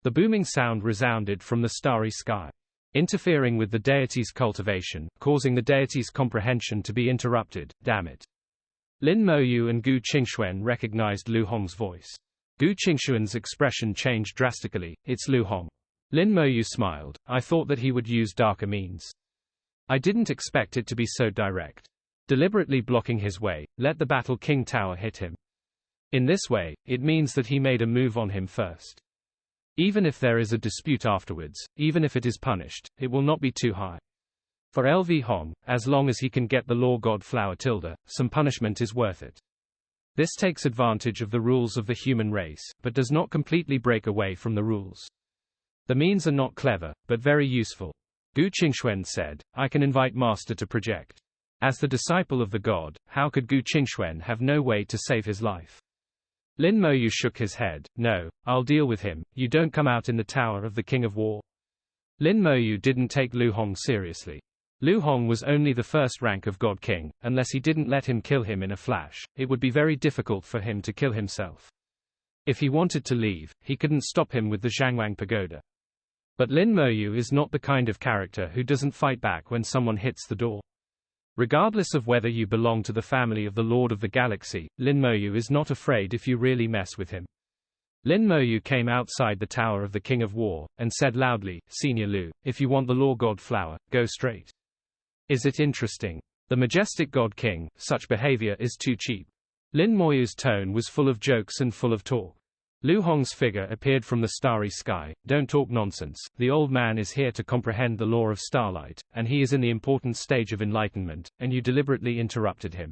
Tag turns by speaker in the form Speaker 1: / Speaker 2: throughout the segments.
Speaker 1: The booming sound resounded from the starry sky, interfering with the deity's cultivation, causing the deity's comprehension to be interrupted. Damn it. Lin Moyu and Gu Qingxuan recognized Lu Hong's voice. Gu Qingxuan's expression changed drastically. It's Lu Hong. Lin Moyu smiled. I thought that he would use darker means. I didn't expect it to be so direct. Deliberately blocking his way, let the Battle King Tower hit him. In this way, it means that he made a move on him first. Even if there is a dispute afterwards, even if it is punished, it will not be too high. For LV Hong, as long as he can get the Law God Flower tilde, some punishment is worth it. This takes advantage of the rules of the human race, but does not completely break away from the rules. The means are not clever, but very useful. Gu Qingxuan said, I can invite Master to project. As the disciple of the god, how could Gu Qingxuan have no way to save his life? Lin Moyu shook his head. No, I'll deal with him. You don't come out in the Tower of the King of War. Lin Moyu didn't take Lu Hong seriously. Lu Hong was only the first rank of God King. Unless he didn't let him kill him in a flash, it would be very difficult for him to kill himself. If he wanted to leave, he couldn't stop him with the Zhangwang Pagoda. But Lin Moyu is not the kind of character who doesn't fight back when someone hits the door. Regardless of whether you belong to the family of the Lord of the Galaxy, Lin Moyu is not afraid if you really mess with him. Lin Moyu came outside the Tower of the King of War, and said loudly, Senior Lu, if you want the Law God Flower, go straight. Is it interesting? The majestic God King, such behavior is too cheap. Lin Moyu's tone was full of jokes and full of talk. Lu Hong's figure appeared from the starry sky. Don't talk nonsense. The old man is here to comprehend the law of starlight, and he is in the important stage of enlightenment, and you deliberately interrupted him.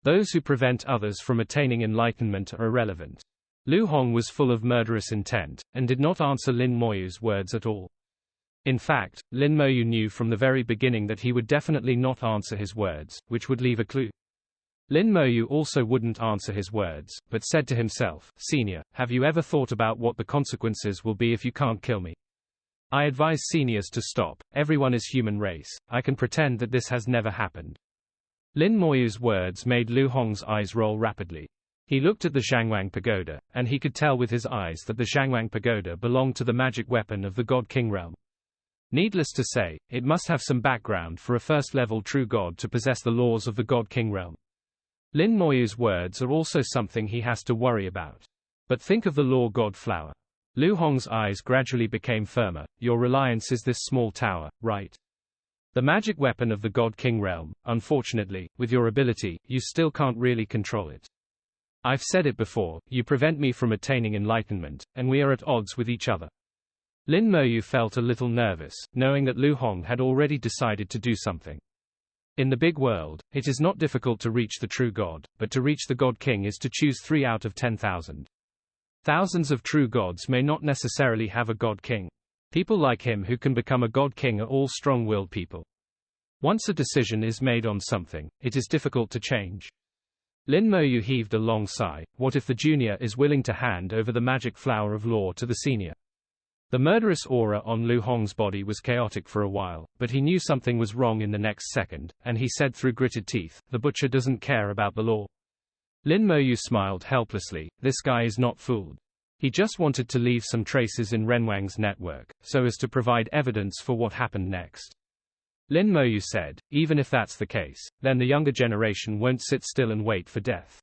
Speaker 1: Those who prevent others from attaining enlightenment are irrelevant. Lu Hong was full of murderous intent, and did not answer Lin Moyu's words at all. In fact, Lin Moyu knew from the very beginning that he would definitely not answer his words, which would leave a clue. Lin Moyu also wouldn't answer his words, but said to himself, Senior, have you ever thought about what the consequences will be if you can't kill me? I advise seniors to stop. Everyone is human race. I can pretend that this has never happened. Lin Moyu's words made Lu Hong's eyes roll rapidly. He looked at the Zhangwang Pagoda, and he could tell with his eyes that the Zhangwang Pagoda belonged to the magic weapon of the God King realm. Needless to say, it must have some background for a first-level true god to possess the laws of the God King realm. Lin Moyu's words are also something he has to worry about. But think of the Law God Flower. Lu Hong's eyes gradually became firmer. Your reliance is this small tower, right? The magic weapon of the God King realm. Unfortunately, with your ability, you still can't really control it. I've said it before, you prevent me from attaining enlightenment, and we are at odds with each other. Lin Moyu felt a little nervous, knowing that Lu Hong had already decided to do something. In the big world, it is not difficult to reach the true God, but to reach the God King is to choose 3 out of 10,000. Thousands of true gods may not necessarily have a God King. People like him who can become a God King are all strong-willed people. Once a decision is made on something, it is difficult to change. Lin Moyu heaved a long sigh. What if the junior is willing to hand over the magic flower of law to the senior? The murderous aura on Lu Hong's body was chaotic for a while, but he knew something was wrong in the next second, and he said through gritted teeth, the butcher doesn't care about the law. Lin Moyu smiled helplessly. This guy is not fooled. He just wanted to leave some traces in Renwang's network, so as to provide evidence for what happened next. Lin Moyu said, even if that's the case, then the younger generation won't sit still and wait for death.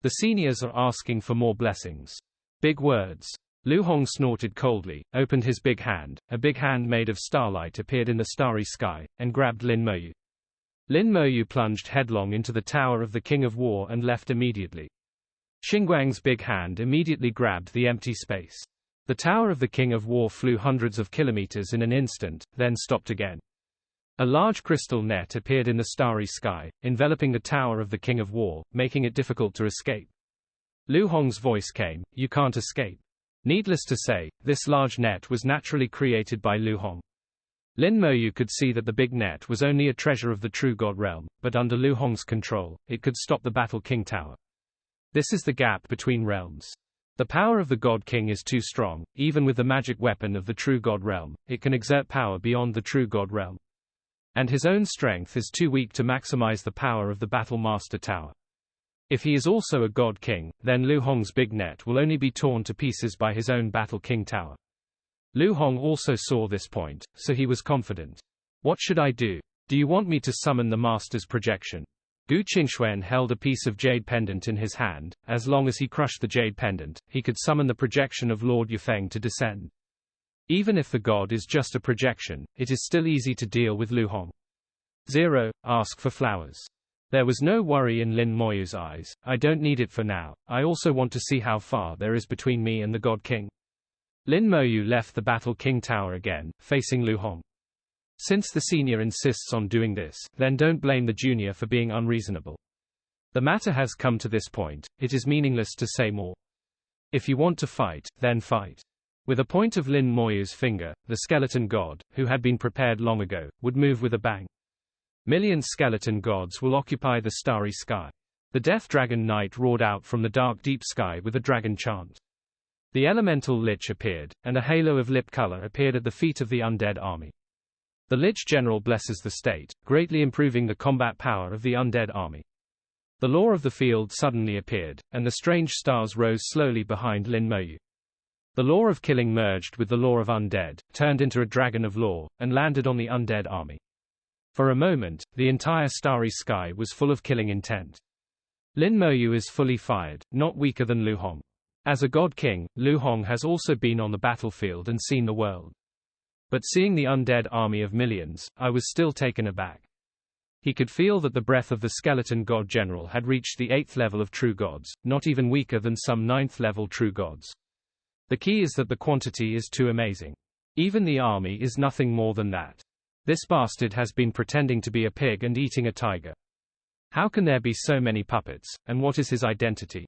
Speaker 1: The seniors are asking for more blessings. Big words. Lu Hong snorted coldly, opened his big hand. A big hand made of starlight appeared in the starry sky, and grabbed Lin Moyu. Lin Moyu plunged headlong into the Tower of the King of War and left immediately. Xingguang's big hand immediately grabbed the empty space. The Tower of the King of War flew hundreds of kilometers in an instant, then stopped again. A large crystal net appeared in the starry sky, enveloping the Tower of the King of War, making it difficult to escape. Lu Hong's voice came, you can't escape. Needless to say, this large net was naturally created by Lu Hong. Lin Moyu could see that the big net was only a treasure of the true God realm, but under Lu Hong's control, it could stop the Battle King Tower. This is the gap between realms. The power of the God King is too strong. Even with the magic weapon of the true God realm, it can exert power beyond the true God realm. And his own strength is too weak to maximize the power of the Battle Master Tower. If he is also a God King, then Lu Hong's big net will only be torn to pieces by his own Battle King Tower. Lu Hong also saw this point, so he was confident. What should I do? Do you want me to summon the master's projection? Gu Qingxuan held a piece of jade pendant in his hand. As long as he crushed the jade pendant, he could summon the projection of Lord Yufeng to descend. Even if the god is just a projection, it is still easy to deal with Lu Hong. 0. Ask for flowers. There was no worry in Lin Moyu's eyes. I don't need it for now. I also want to see how far there is between me and the God King. Lin Moyu left the Battle King Tower again, facing Lu Hong. Since the senior insists on doing this, then don't blame the junior for being unreasonable. The matter has come to this point, it is meaningless to say more. If you want to fight, then fight. With a point of Lin Moyu's finger, the skeleton god, who had been prepared long ago, would move with a bang. Million skeleton gods will occupy the starry sky. The Death Dragon Knight roared out from the dark deep sky with a dragon chant. The elemental lich appeared, and a halo of lip color appeared at the feet of the undead army. The Lich General blesses the state, greatly improving the combat power of the undead army. The law of the field suddenly appeared, and the strange stars rose slowly behind Lin Moyu. The law of killing merged with the law of undead, turned into a dragon of law, and landed on the undead army. For a moment, the entire starry sky was full of killing intent. Lin Moyu is fully fired, not weaker than Lu Hong. As a god king, Lu Hong has also been on the battlefield and seen the world. But seeing the undead army of millions, I was still taken aback. He could feel that the breath of the skeleton god general had reached the 8th level of true gods, not even weaker than some 9th level true gods. The key is that the quantity is too amazing. Even the army is nothing more than that. This bastard has been pretending to be a pig and eating a tiger. How can there be so many puppets, and what is his identity?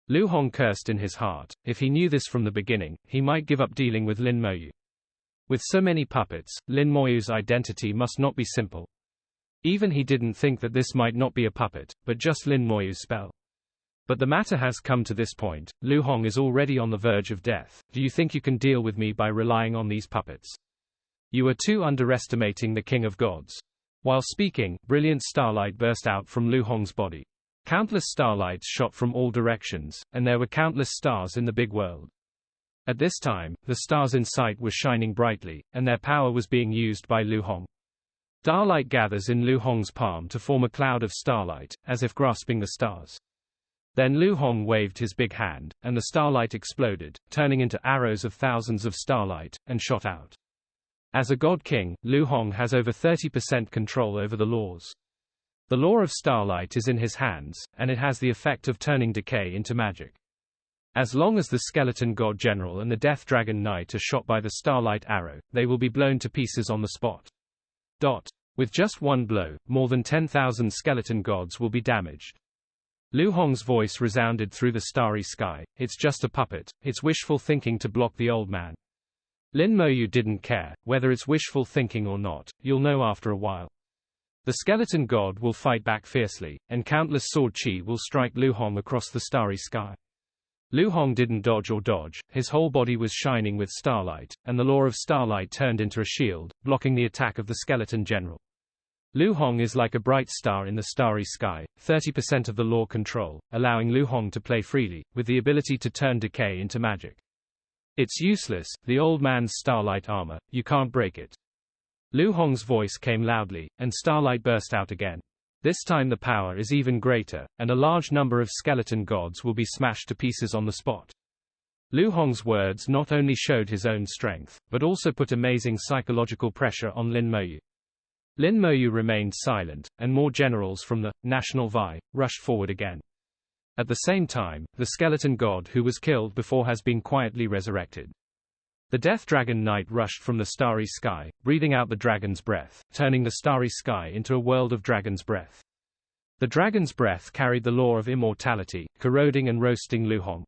Speaker 1: Lu Hong cursed in his heart. If he knew this from the beginning, he might give up dealing with Lin Moyu. With so many puppets, Lin Moyu's identity must not be simple. Even he didn't think that this might not be a puppet, but just Lin Moyu's spell. But the matter has come to this point. Lu Hong is already on the verge of death. Do you think you can deal with me by relying on these puppets? You are too underestimating the King of Gods. While speaking, brilliant starlight burst out from Lu Hong's body. Countless starlights shot from all directions, and there were countless stars in the big world. At this time, the stars in sight were shining brightly, and their power was being used by Lu Hong. Starlight gathers in Lu Hong's palm to form a cloud of starlight, as if grasping the stars. Then Lu Hong waved his big hand, and the starlight exploded, turning into arrows of thousands of starlight, and shot out. As a god king, Lu Hong has over 30% control over the laws. The law of starlight is in his hands, and it has the effect of turning decay into magic. As long as the skeleton god general and the Death Dragon Knight are shot by the starlight arrow, they will be blown to pieces on the spot. With just one blow, more than 10,000 skeleton gods will be damaged. Lu Hong's voice resounded through the starry sky. It's just a puppet. It's wishful thinking to block the old man. Lin Moyu didn't care, whether it's wishful thinking or not, you'll know after a while. The skeleton god will fight back fiercely, and countless sword chi will strike Lu Hong across the starry sky. Lu Hong didn't dodge or dodge, his whole body was shining with starlight, and the law of starlight turned into a shield, blocking the attack of the skeleton general. Lu Hong is like a bright star in the starry sky, 30% of the law control, allowing Lu Hong to play freely, with the ability to turn decay into magic. It's useless, the old man's starlight armor, you can't break it. Lu Hong's voice came loudly, and starlight burst out again. This time the power is even greater, and a large number of skeleton gods will be smashed to pieces on the spot. Lu Hong's words not only showed his own strength, but also put amazing psychological pressure on Lin Moyu. Lin Moyu remained silent, and more generals from the National Vi rushed forward again. At the same time, the skeleton god who was killed before has been quietly resurrected. The Death Dragon Knight rushed from the starry sky, breathing out the dragon's breath, turning the starry sky into a world of dragon's breath. The dragon's breath carried the law of immortality, corroding and roasting Lu Hong.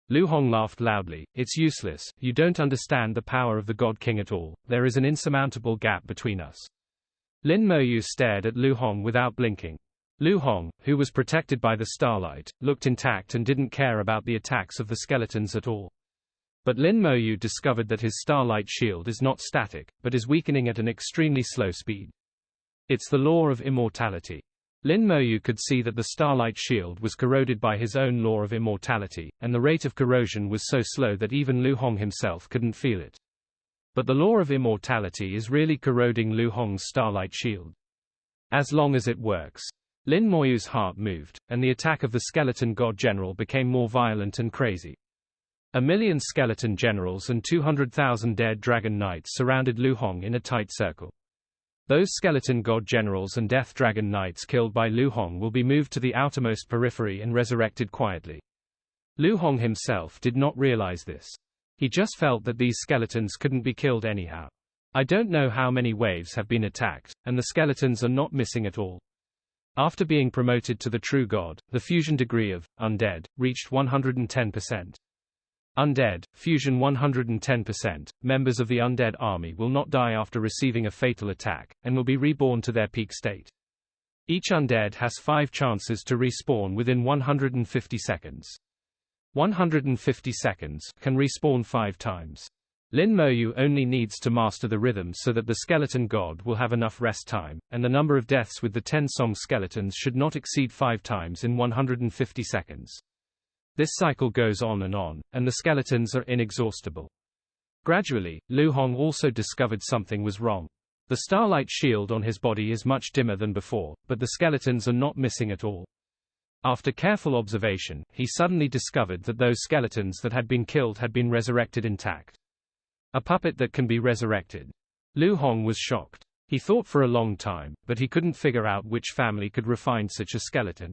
Speaker 1: Lu Hong laughed loudly. It's useless, you don't understand the power of the God King at all, there is an insurmountable gap between us. Lin Moyu stared at Lu Hong without blinking. Lu Hong, who was protected by the starlight, looked intact and didn't care about the attacks of the skeletons at all. But Lin Moyu discovered that his starlight shield is not static, but is weakening at an extremely slow speed. It's the law of immortality. Lin Moyu could see that the starlight shield was corroded by his own law of immortality, and the rate of corrosion was so slow that even Lu Hong himself couldn't feel it. But the law of immortality is really corroding Lu Hong's starlight shield. As long as it works. Lin Moyu's heart moved, and the attack of the skeleton god general became more violent and crazy. 1,000,000 skeleton generals and 200,000 dead dragon knights surrounded Lu Hong in a tight circle. Those skeleton god generals and death dragon knights killed by Lu Hong will be moved to the outermost periphery and resurrected quietly. Lu Hong himself did not realize this. He just felt that these skeletons couldn't be killed anyhow. I don't know how many waves have been attacked, and the skeletons are not missing at all. After being promoted to the true god, the fusion degree of undead reached 110%. Undead, fusion 110%. Members of the undead army will not die after receiving a fatal attack, and will be reborn to their peak state. Each undead has 5 chances to respawn within 150 seconds. 150 seconds can respawn 5 times. Lin Moyu only needs to master the rhythm so that the skeleton god will have enough rest time, and the number of deaths with the 10 Song skeletons should not exceed 5 times in 150 seconds. This cycle goes on, and the skeletons are inexhaustible. Gradually, Lu Hong also discovered something was wrong. The starlight shield on his body is much dimmer than before, but the skeletons are not missing at all. After careful observation, he suddenly discovered that those skeletons that had been killed had been resurrected intact. A puppet that can be resurrected. Lu Hong was shocked. He thought for a long time, but he couldn't figure out which family could refine such a skeleton.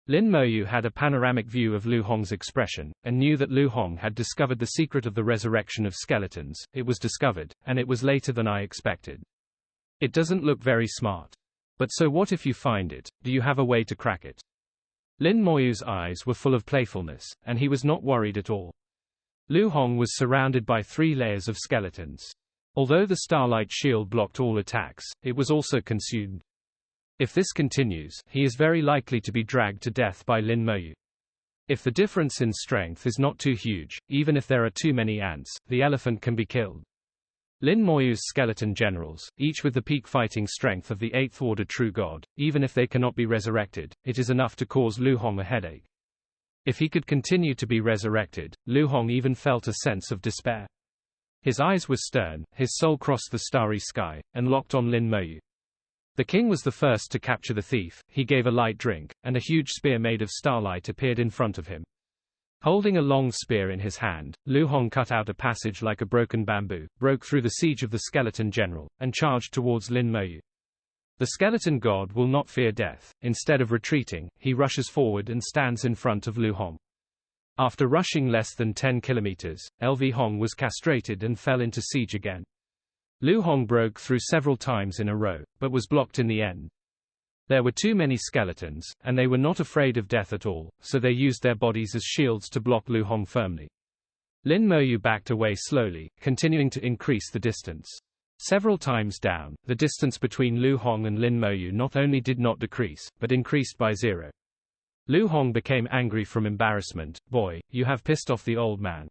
Speaker 1: Lin Moyu had a panoramic view of Lu Hong's expression, and knew that Lu Hong had discovered the secret of the resurrection of skeletons. It was discovered, and it was later than I expected. It doesn't look very smart. But so what if you find it? Do you have a way to crack it? Lin Moyu's eyes were full of playfulness, and he was not worried at all. Lu Hong was surrounded by 3 layers of skeletons. Although the starlight shield blocked all attacks, it was also consumed. If this continues, he is very likely to be dragged to death by Lin Moyu. If the difference in strength is not too huge, even if there are too many ants, the elephant can be killed. Lin Moyu's skeleton generals, each with the peak fighting strength of the 8th order true god, even if they cannot be resurrected, it is enough to cause Lu Hong a headache. If he could continue to be resurrected, Lu Hong even felt a sense of despair. His eyes were stern, his soul crossed the starry sky, and locked on Lin Moyu. The king was the first to capture the thief. He gave a light drink, and a huge spear made of starlight appeared in front of him. Holding a long spear in his hand, Lu Hong cut out a passage like a broken bamboo, broke through the siege of the skeleton general, and charged towards Lin Moyu. The skeleton god will not fear death. Instead of retreating, he rushes forward and stands in front of Lu Hong. After rushing less than 10 kilometers, LV Hong was castrated and fell into siege again. Lu Hong broke through several times in a row, but was blocked in the end. There were too many skeletons, and they were not afraid of death at all, so they used their bodies as shields to block Lu Hong firmly. Lin Moyu backed away slowly, continuing to increase the distance. Several times down, the distance between Lu Hong and Lin Moyu not only did not decrease, but increased by 0. Lu Hong became angry from embarrassment. Boy, you have pissed off the old man.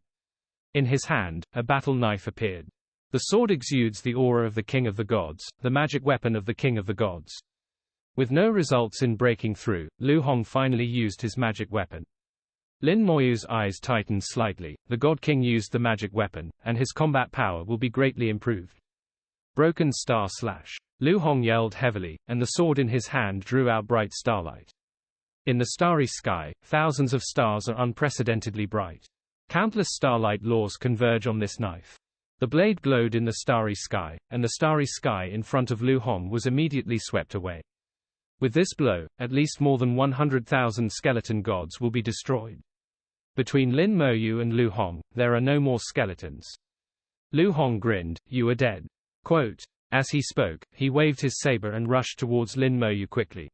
Speaker 1: In his hand, a battle knife appeared. The sword exudes the aura of the king of the gods, the magic weapon of the king of the gods. With no results in breaking through, Lu Hong finally used his magic weapon. Lin Moyu's eyes tightened slightly. The god king used the magic weapon, and his combat power will be greatly improved. Broken star slash. Lu Hong yelled heavily, and the sword in his hand drew out bright starlight. In the starry sky, thousands of stars are unprecedentedly bright. Countless starlight laws converge on this knife. The blade glowed in the starry sky, and the starry sky in front of Lu Hong was immediately swept away. With this blow, at least more than 100,000 skeleton gods will be destroyed. Between Lin Moyu and Lu Hong, there are no more skeletons. Lu Hong grinned, "You are dead." Quote. As he spoke, he waved his saber and rushed towards Lin Moyu quickly.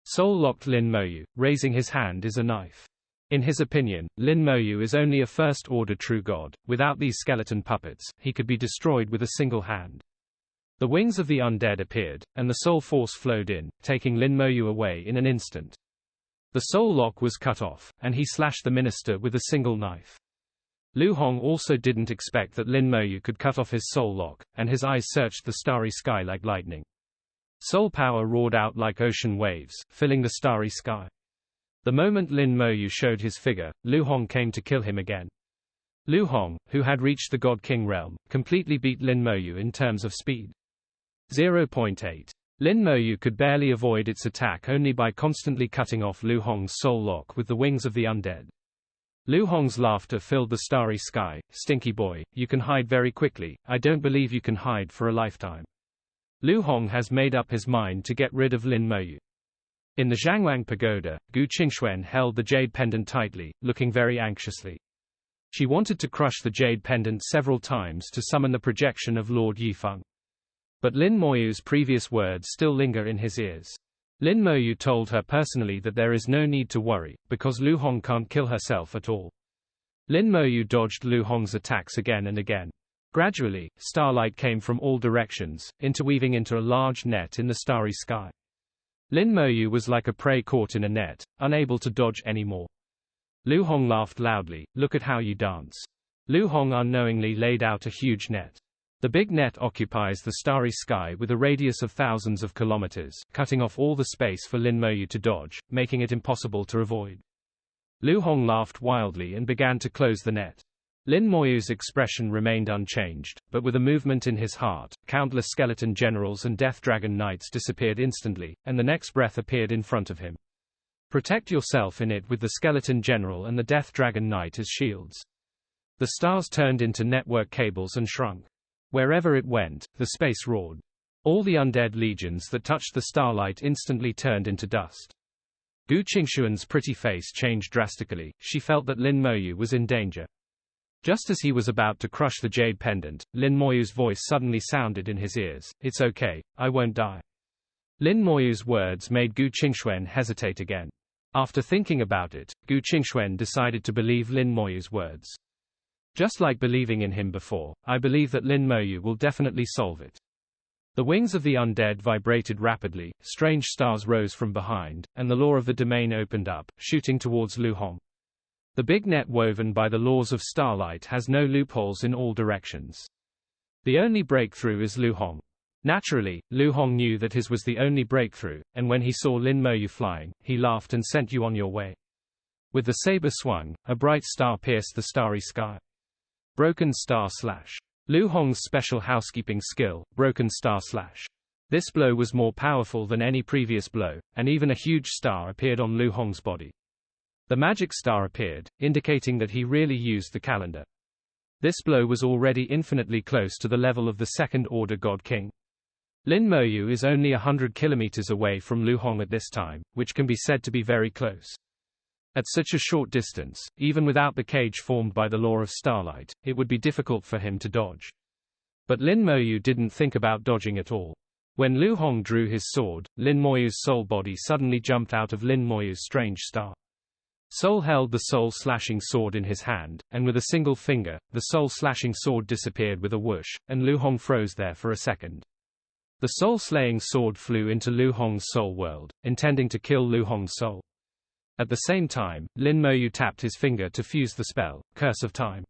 Speaker 1: Soul-locked Lin Moyu, raising his hand is a knife. In his opinion, Lin Moyu is only a first-order true god. Without these skeleton puppets, he could be destroyed with a single hand. The wings of the undead appeared, and the soul force flowed in, taking Lin Moyu away in an instant. The soul lock was cut off, and he slashed the minister with a single knife. Lu Hong also didn't expect that Lin Moyu could cut off his soul lock, and his eyes searched the starry sky like lightning. Soul power roared out like ocean waves, filling the starry sky. The moment Lin Moyu showed his figure, Lu Hong came to kill him again. Lu Hong, who had reached the God King realm, completely beat Lin Moyu in terms of speed. 0.8. Lin Moyu could barely avoid its attack only by constantly cutting off Lu Hong's soul lock with the wings of the undead. Lu Hong's laughter filled the starry sky. Stinky boy, you can hide very quickly, I don't believe you can hide for a lifetime. Lu Hong has made up his mind to get rid of Lin Moyu. In the Zhangwang Pagoda, Gu Qingxuan held the jade pendant tightly, looking very anxiously. She wanted to crush the jade pendant several times to summon the projection of Lord Yifeng. But Lin Moyu's previous words still linger in his ears. Lin Moyu told her personally that there is no need to worry, because Lu Hong can't kill herself at all. Lin Moyu dodged Lu Hong's attacks again and again. Gradually, starlight came from all directions, interweaving into a large net in the starry sky. Lin Moyu was like a prey caught in a net, unable to dodge anymore. Lu Hong laughed loudly, look at how you dance. Lu Hong unknowingly laid out a huge net. The big net occupies the starry sky with a radius of thousands of kilometers, cutting off all the space for Lin Moyu to dodge, making it impossible to avoid. Lu Hong laughed wildly and began to close the net. Lin Moyu's expression remained unchanged, but with a movement in his heart, countless skeleton generals and death dragon knights disappeared instantly, and the next breath appeared in front of him. Protect yourself in it with the skeleton general and the death dragon knight as shields. The stars turned into network cables and shrunk. Wherever it went, the space roared. All the undead legions that touched the starlight instantly turned into dust. Gu Qingxuan's pretty face changed drastically. She felt that Lin Moyu was in danger. Just as he was about to crush the jade pendant, Lin Moyu's voice suddenly sounded in his ears. It's okay, I won't die. Lin Moyu's words made Gu Qingxuan hesitate again. After thinking about it, Gu Qingxuan decided to believe Lin Moyu's words. Just like believing in him before, I believe that Lin Moyu will definitely solve it. The wings of the undead vibrated rapidly, strange stars rose from behind, and the law of the domain opened up, shooting towards Lu Hong. The big net woven by the laws of starlight has no loopholes in all directions. The only breakthrough is Lu Hong. Naturally, Lu Hong knew that his was the only breakthrough, and when he saw Lin Moyu flying, he laughed and sent you on your way. With the saber swung, a bright star pierced the starry sky. Broken star slash. Lu Hong's special housekeeping skill, broken star slash. This blow was more powerful than any previous blow, and even a huge star appeared on Lu Hong's body. The magic star appeared, indicating that he really used the calendar. This blow was already infinitely close to the level of the second-order God King. Lin Moyu is only 100 kilometers away from Lu Hong at this time, which can be said to be very close. At such a short distance, even without the cage formed by the law of starlight, it would be difficult for him to dodge. But Lin Moyu didn't think about dodging at all. When Lu Hong drew his sword, Lin Moyu's soul body suddenly jumped out of Lin Moyu's strange star. Soul held the soul-slashing sword in his hand, and with a single finger, the soul-slashing sword disappeared with a whoosh, and Lu Hong froze there for a second. The soul-slaying sword flew into Lu Hong's soul world, intending to kill Lu Hong's soul. At the same time, Lin Moyu tapped his finger to fuse the spell, Curse of Time.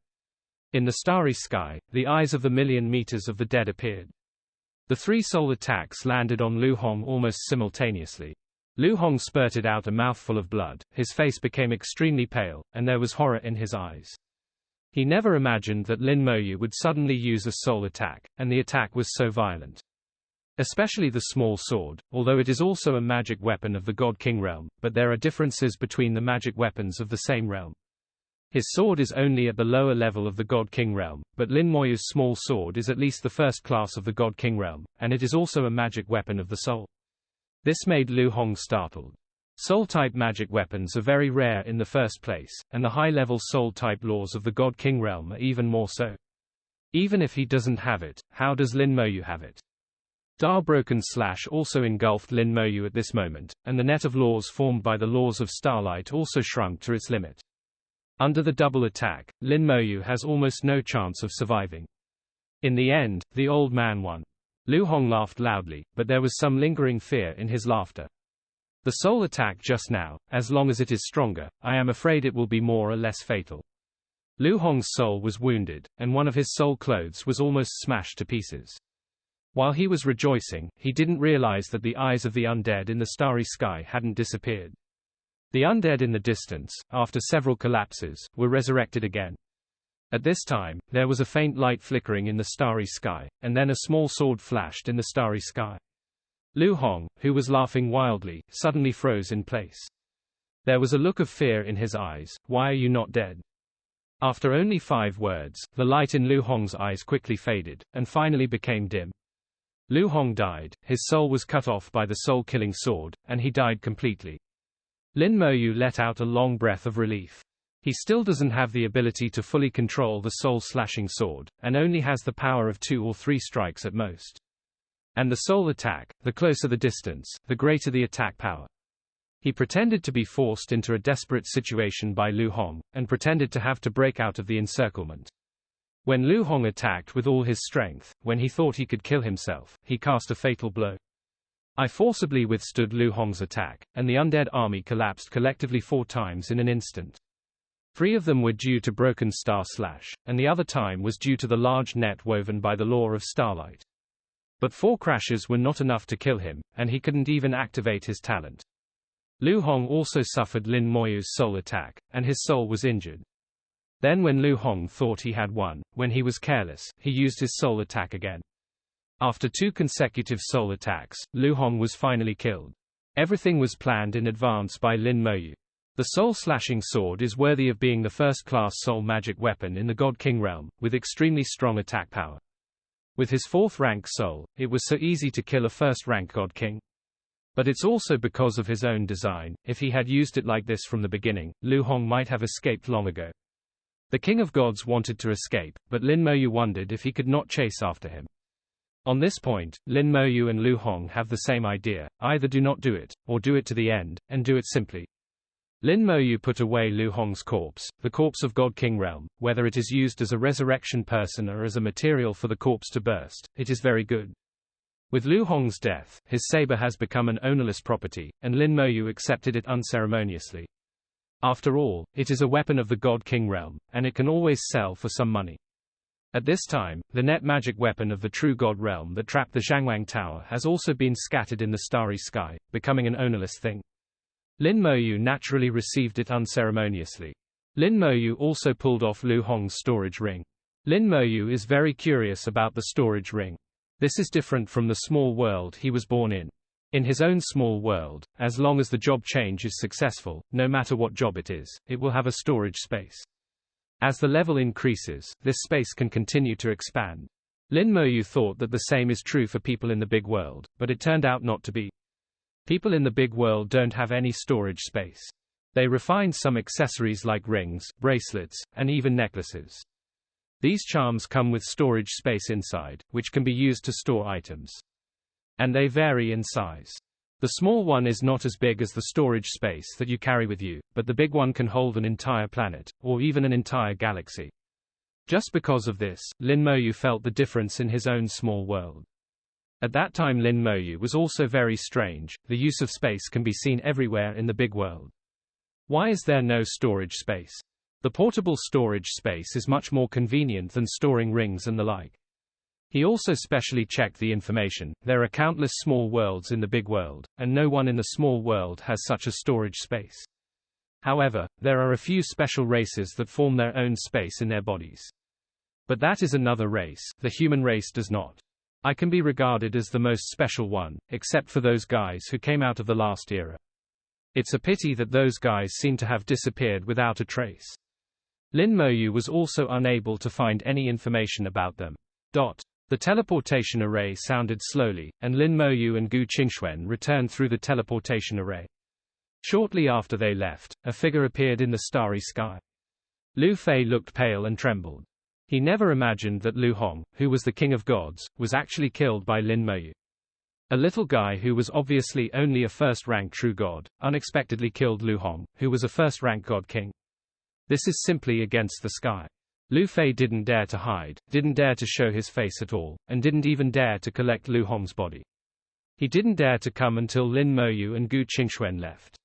Speaker 1: In the starry sky, the eyes of the million meters of the dead appeared. The three soul attacks landed on Lu Hong almost simultaneously. Lu Hong spurted out a mouthful of blood, his face became extremely pale, and there was horror in his eyes. He never imagined that Lin Moyu would suddenly use a soul attack, and the attack was so violent. Especially the small sword, although it is also a magic weapon of the God King realm, but there are differences between the magic weapons of the same realm. His sword is only at the lower level of the God King realm, but Lin Moyu's small sword is at least the first class of the God King realm, and it is also a magic weapon of the soul. This made Lu Hong startled. Soul-type magic weapons are very rare in the first place, and the high-level soul-type laws of the God King realm are even more so. Even if he doesn't have it, how does Lin Moyu have it? Broken slash also engulfed Lin Moyu at this moment, and the net of laws formed by the laws of starlight also shrunk to its limit. Under the double attack, Lin Moyu has almost no chance of surviving. In the end, the old man won. Lu Hong laughed loudly, but there was some lingering fear in his laughter. The soul attack just now, as long as it is stronger, I am afraid it will be more or less fatal. Lu Hong's soul was wounded, and one of his soul clothes was almost smashed to pieces. While he was rejoicing, he didn't realize that the eyes of the undead in the starry sky hadn't disappeared. The undead in the distance, after several collapses, were resurrected again. At this time, there was a faint light flickering in the starry sky, and then a small sword flashed in the starry sky. Lu Hong, who was laughing wildly, suddenly froze in place. There was a look of fear in his eyes. "Why are you not dead?" After only 5 words, the light in Lu Hong's eyes quickly faded, and finally became dim. Lu Hong died, his soul was cut off by the soul-killing sword, and he died completely. Lin Moyu let out a long breath of relief. He still doesn't have the ability to fully control the soul-slashing sword, and only has the power of 2 or 3 strikes at most. And the soul attack, the closer the distance, the greater the attack power. He pretended to be forced into a desperate situation by Lu Hong, and pretended to have to break out of the encirclement. When Lu Hong attacked with all his strength, when he thought he could kill himself, he cast a fatal blow. I forcibly withstood Lu Hong's attack, and the undead army collapsed collectively 4 times in an instant. 3 of them were due to broken star slash, and the other time was due to the large net woven by the law of starlight. But 4 crashes were not enough to kill him, and he couldn't even activate his talent. Lu Hong also suffered Lin Moyu's soul attack, and his soul was injured. Then when Lu Hong thought he had won, when he was careless, he used his soul attack again. After 2 consecutive soul attacks, Lu Hong was finally killed. Everything was planned in advance by Lin Moyu. The soul-slashing sword is worthy of being the first-class soul magic weapon in the God King realm, with extremely strong attack power. With his 4th rank soul, it was so easy to kill a 1st rank God King. But it's also because of his own design. If he had used it like this from the beginning, Lu Hong might have escaped long ago. The King of Gods wanted to escape, but Lin Moyu wondered if he could not chase after him. On this point, Lin Moyu and Lu Hong have the same idea: either do not do it, or do it to the end, and do it simply. Lin Moyu put away Lu Hong's corpse, the corpse of God King realm. Whether it is used as a resurrection person or as a material for the corpse to burst, it is very good. With Lu Hong's death, his saber has become an ownerless property, and Lin Moyu accepted it unceremoniously. After all, it is a weapon of the God King realm, and it can always sell for some money. At this time, the net magic weapon of the true God realm that trapped the Zhangwang Tower has also been scattered in the starry sky, becoming an ownerless thing. Lin Moyu naturally received it unceremoniously. Lin Moyu also pulled off Lu Hong's storage ring. Lin Moyu is very curious about the storage ring. This is different from the small world he was born in. In his own small world, as long as the job change is successful, no matter what job it is, it will have a storage space. As the level increases, this space can continue to expand. Lin Moyu thought that the same is true for people in the big world, but it turned out not to be. People in the big world don't have any storage space. They refined some accessories like rings, bracelets, and even necklaces. These charms come with storage space inside, which can be used to store items. And they vary in size. The small one is not as big as the storage space that you carry with you, but the big one can hold an entire planet, or even an entire galaxy. Just because of this, Lin Moyu felt the difference in his own small world. At that time Lin Moyu was also very strange. The use of space can be seen everywhere in the big world. Why is there no storage space? The portable storage space is much more convenient than storing rings and the like. He also specially checked the information. There are countless small worlds in the big world, and no one in the small world has such a storage space. However, there are a few special races that form their own space in their bodies. But that is another race. The human race does not. I can be regarded as the most special one, except for those guys who came out of the last era. It's a pity that those guys seem to have disappeared without a trace. Lin Moyu was also unable to find any information about them. The teleportation array sounded slowly, and Lin Moyu and Gu Qingxuan returned through the teleportation array. Shortly after they left, a figure appeared in the starry sky. Lu Fei looked pale and trembled. He never imagined that Lu Hong, who was the king of gods, was actually killed by Lin Moyu. A little guy who was obviously only a first-rank true god, unexpectedly killed Lu Hong, who was a first-rank god king. This is simply against the sky. Lu Fei didn't dare to hide, didn't dare to show his face at all, and didn't even dare to collect Lu Hong's body. He didn't dare to come until Lin Moyu and Gu Qingxuan left.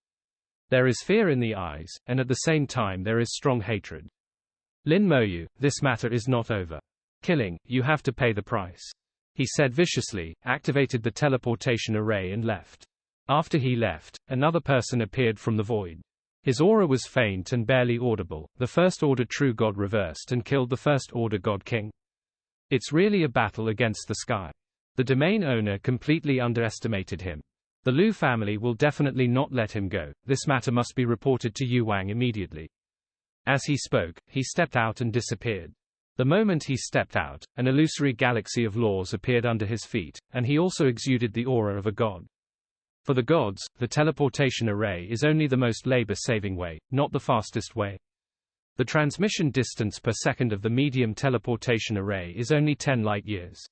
Speaker 1: There is fear in the eyes, and at the same time there is strong hatred. Lin Moyu, this matter is not over. Killing, you have to pay the price. He said viciously, activated the teleportation array and left. After he left, another person appeared from the void. His aura was faint and barely audible. The First Order True God reversed and killed the First Order God King. It's really a battle against the sky. The domain owner completely underestimated him. The Liu family will definitely not let him go. This matter must be reported to Yu Wang immediately. As he spoke, he stepped out and disappeared. The moment he stepped out, an illusory galaxy of laws appeared under his feet, and he also exuded the aura of a god. For the gods, the teleportation array is only the most labor-saving way, not the fastest way. The transmission distance per second of the medium teleportation array is only 10 light-years.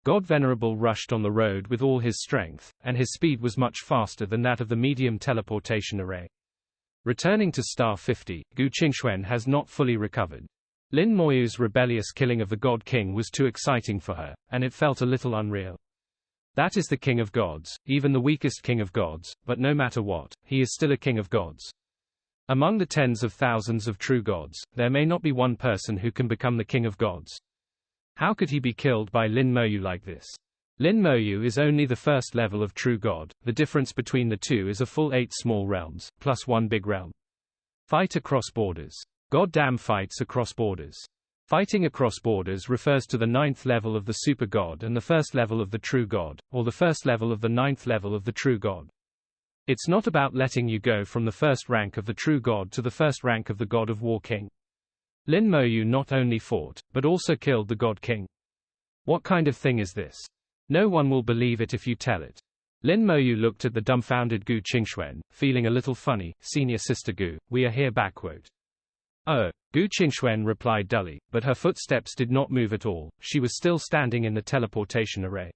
Speaker 1: God Venerable rushed on the road with all his strength, and his speed was much faster than that of the medium teleportation array. Returning to Star 50, Gu Qingxuan has not fully recovered. Lin Moyu's rebellious killing of the God King was too exciting for her, and it felt a little unreal. That is the King of Gods, even the weakest King of Gods, but no matter what, he is still a King of Gods. Among the tens of thousands of true gods, there may not be one person who can become the King of Gods. How could he be killed by Lin Moyu like this? Lin Moyu is only the first level of true god. The difference between the two is a full 8 small realms, plus 1 big realm. Fight across borders. Goddamn fights across borders. Fighting across borders refers to the 9th level of the super god and the 1st level of the true god, or the 1st level of the 9th level of the true god. It's not about letting you go from the 1st rank of the true god to the 1st rank of the god of war king. Lin Moyu not only fought, but also killed the god king. What kind of thing is this? No one will believe it if you tell it. Lin Moyu looked at the dumbfounded Gu Qingxuan, feeling a little funny. Senior Sister Gu, we are here. Backquote. Oh, Gu Qingxuan replied dully, but her footsteps did not move at all. She was still standing in the teleportation array.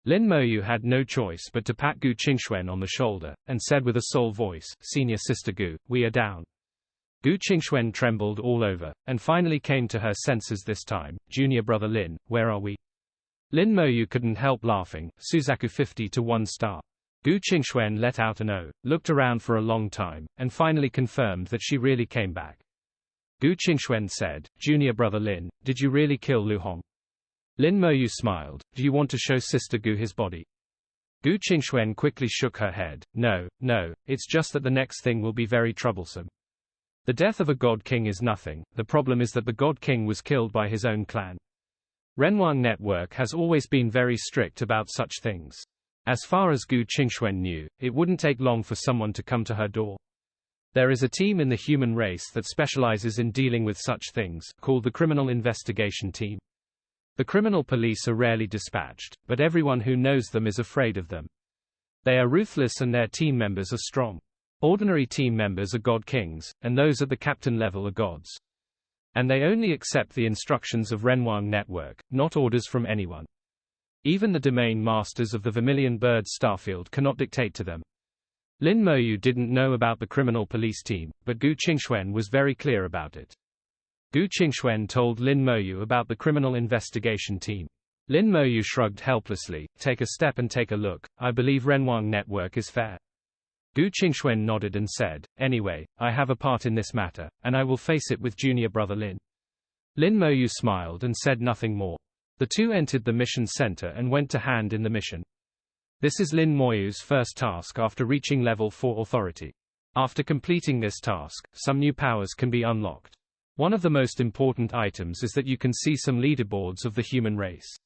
Speaker 1: Lin Moyu had no choice but to pat Gu Qingxuan on the shoulder, and said with a soul voice, Senior Sister Gu, we are down. Gu Qingxuan trembled all over, and finally came to her senses this time. Junior brother Lin, where are we? Lin Moyu couldn't help laughing. Suzaku 50 to 1 star. Gu Qingxuan let out an "oh," looked around for a long time, and finally confirmed that she really came back. Gu Qingxuan said, Junior brother Lin, did you really kill Lu Hong? Lin Moyu smiled, do you want to show Sister Gu his body? Gu Qingxuan quickly shook her head, no, it's just that the next thing will be very troublesome. The death of a god king is nothing, the problem is that the god king was killed by his own clan. Renwang Network has always been very strict about such things. As far as Gu Qingxuan knew, it wouldn't take long for someone to come to her door. There is a team in the human race that specializes in dealing with such things, called the Criminal Investigation Team. The criminal police are rarely dispatched, but everyone who knows them is afraid of them. They are ruthless and their team members are strong. Ordinary team members are god kings, and those at the captain level are gods. And they only accept the instructions of Renwang Network, not orders from anyone. Even the domain masters of the Vermilion Bird Starfield cannot dictate to them. Lin Moyu didn't know about the criminal police team, but Gu Qingxuan was very clear about it. Gu Qingxuan told Lin Moyu about the criminal investigation team. Lin Moyu shrugged helplessly, take a step and take a look, I believe Renwang Network is fair. Gu Qingxuan nodded and said, anyway, I have a part in this matter, and I will face it with junior brother Lin. Lin Moyu smiled and said nothing more. The two entered the mission center and went to hand in the mission. This is Lin Moyu's first task after reaching level 4 authority. After completing this task, some new powers can be unlocked. One of the most important items is that you can see some leaderboards of the human race.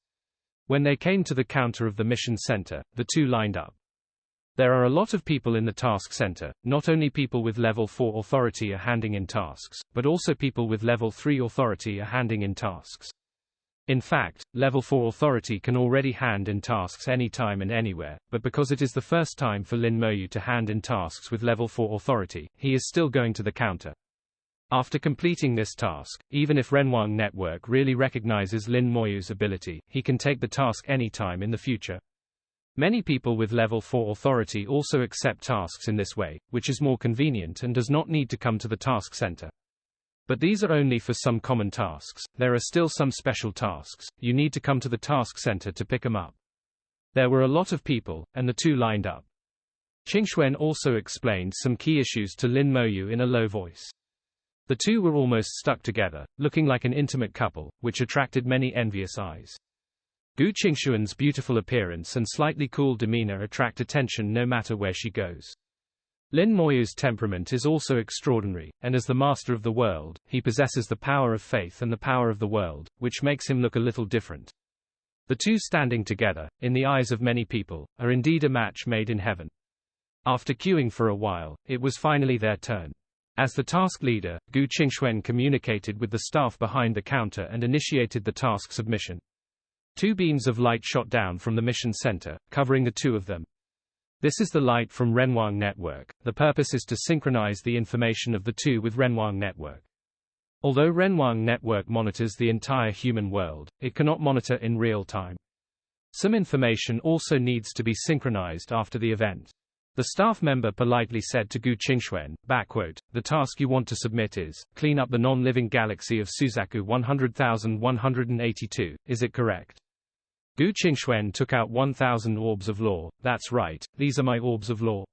Speaker 1: When they came to the counter of the mission center, the two lined up. There are a lot of people in the task center, not only people with level 4 authority are handing in tasks, but also people with level 3 authority are handing in tasks. In fact, level 4 authority can already hand in tasks anytime and anywhere, but because it is the first time for Lin Moyu to hand in tasks with level 4 authority, he is still going to the counter. After completing this task, even if Renwang Network really recognizes Lin Moyu's ability, he can take the task anytime in the future. Many people with level 4 authority also accept tasks in this way, which is more convenient and does not need to come to the task center. But these are only for some common tasks, there are still some special tasks, you need to come to the task center to pick them up. There were a lot of people, and the two lined up. Qingxuan also explained some key issues to Lin Moyu in a low voice. The two were almost stuck together, looking like an intimate couple, which attracted many envious eyes. Gu Qingxuan's beautiful appearance and slightly cool demeanor attract attention no matter where she goes. Lin Moyu's temperament is also extraordinary, and as the master of the world, he possesses the power of faith and the power of the world, which makes him look a little different. The two standing together, in the eyes of many people, are indeed a match made in heaven. After queuing for a while, it was finally their turn. As the task leader, Gu Qingxuan communicated with the staff behind the counter and initiated the task submission. Two beams of light shot down from the mission center, covering the two of them. This is the light from Renwang network. The purpose is to synchronize the information of the two with Renwang network. Although Renwang network monitors the entire human world, it cannot monitor in real time. Some information also needs to be synchronized after the event. The staff member politely said to Gu Qingxuan, "The task you want to submit is, clean up the non-living galaxy of Suzaku 100,182, is it correct?" Gu Qingxuan took out 1,000 orbs of law. "That's right, these are my orbs of law."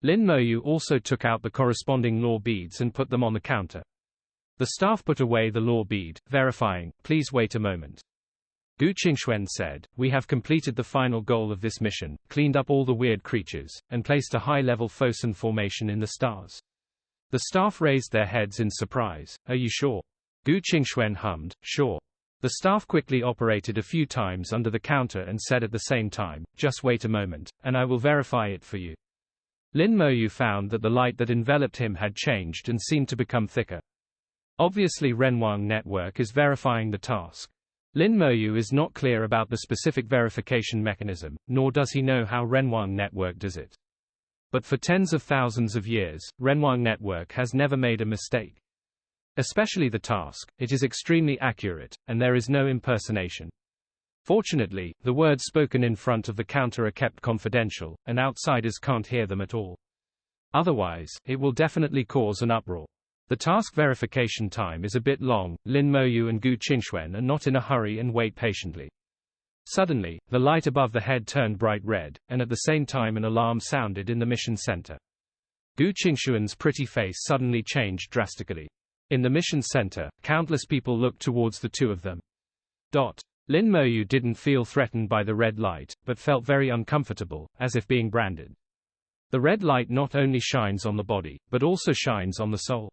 Speaker 1: Lin Moyu also took out the corresponding law beads and put them on the counter. The staff put away the law bead, verifying, "Please wait a moment." Gu Qingxuan said, "We have completed the final goal of this mission, cleaned up all the weird creatures, and placed a high-level Fosun formation in the stars." The staff raised their heads in surprise. "Are you sure?" Gu Qingxuan hummed, "Sure." The staff quickly operated a few times under the counter and said at the same time, "Just wait a moment, and I will verify it for you." Lin Moyu found that the light that enveloped him had changed and seemed to become thicker. Obviously Renwang network is verifying the task. Lin Moyu is not clear about the specific verification mechanism, nor does he know how Renwang network does it. But for tens of thousands of years, Renwang network has never made a mistake. Especially the task, it is extremely accurate, and there is no impersonation. Fortunately, the words spoken in front of the counter are kept confidential, and outsiders can't hear them at all. Otherwise, it will definitely cause an uproar. The task verification time is a bit long. Lin Moyu and Gu Qingxuan are not in a hurry and wait patiently. Suddenly, the light above the head turned bright red, and at the same time an alarm sounded in the mission center. Gu Qingxuan's pretty face suddenly changed drastically. In the mission center, countless people looked towards the two of them. Lin Moyu didn't feel threatened by the red light, but felt very uncomfortable, as if being branded. The red light not only shines on the body, but also shines on the soul.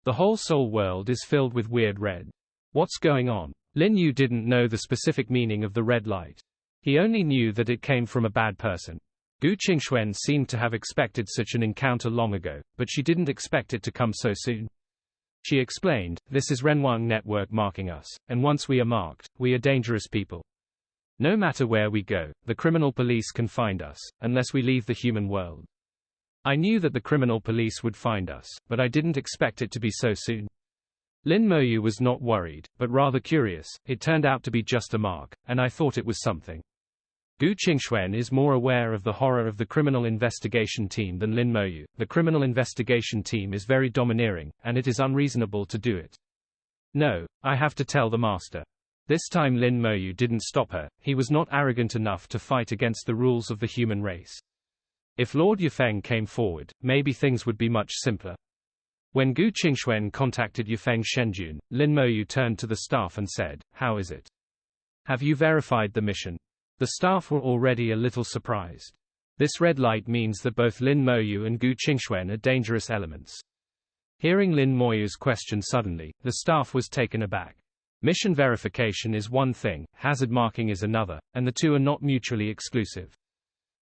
Speaker 1: The whole soul world is filled with weird red. What's going on? Lin Yu didn't know the specific meaning of the red light. He only knew that it came from a bad person. Gu Qingxuan seemed to have expected such an encounter long ago, but she didn't expect it to come so soon. She explained, "This is Renwang network marking us, and once we are marked, we are dangerous people. No matter where we go, the criminal police can find us, unless we leave the human world." I knew that the criminal police would find us, but I didn't expect it to be so soon. Lin Moyu was not worried, but rather curious. It turned out to be just a mark, and I thought it was something. Gu Qingxuan is more aware of the horror of the criminal investigation team than Lin Moyu. The criminal investigation team is very domineering, and it is unreasonable to do it. "No, I have to tell the master." This time Lin Moyu didn't stop her. He was not arrogant enough to fight against the rules of the human race. If Lord Yufeng came forward, maybe things would be much simpler. When Gu Qingxuan contacted Yufeng Shenjun, Lin Moyu turned to the staff and said, "How is it? Have you verified the mission?" The staff were already a little surprised. This red light means that both Lin Moyu and Gu Qingxuan are dangerous elements. Hearing Lin Moyu's question suddenly, the staff was taken aback. Mission verification is one thing, hazard marking is another, and the two are not mutually exclusive.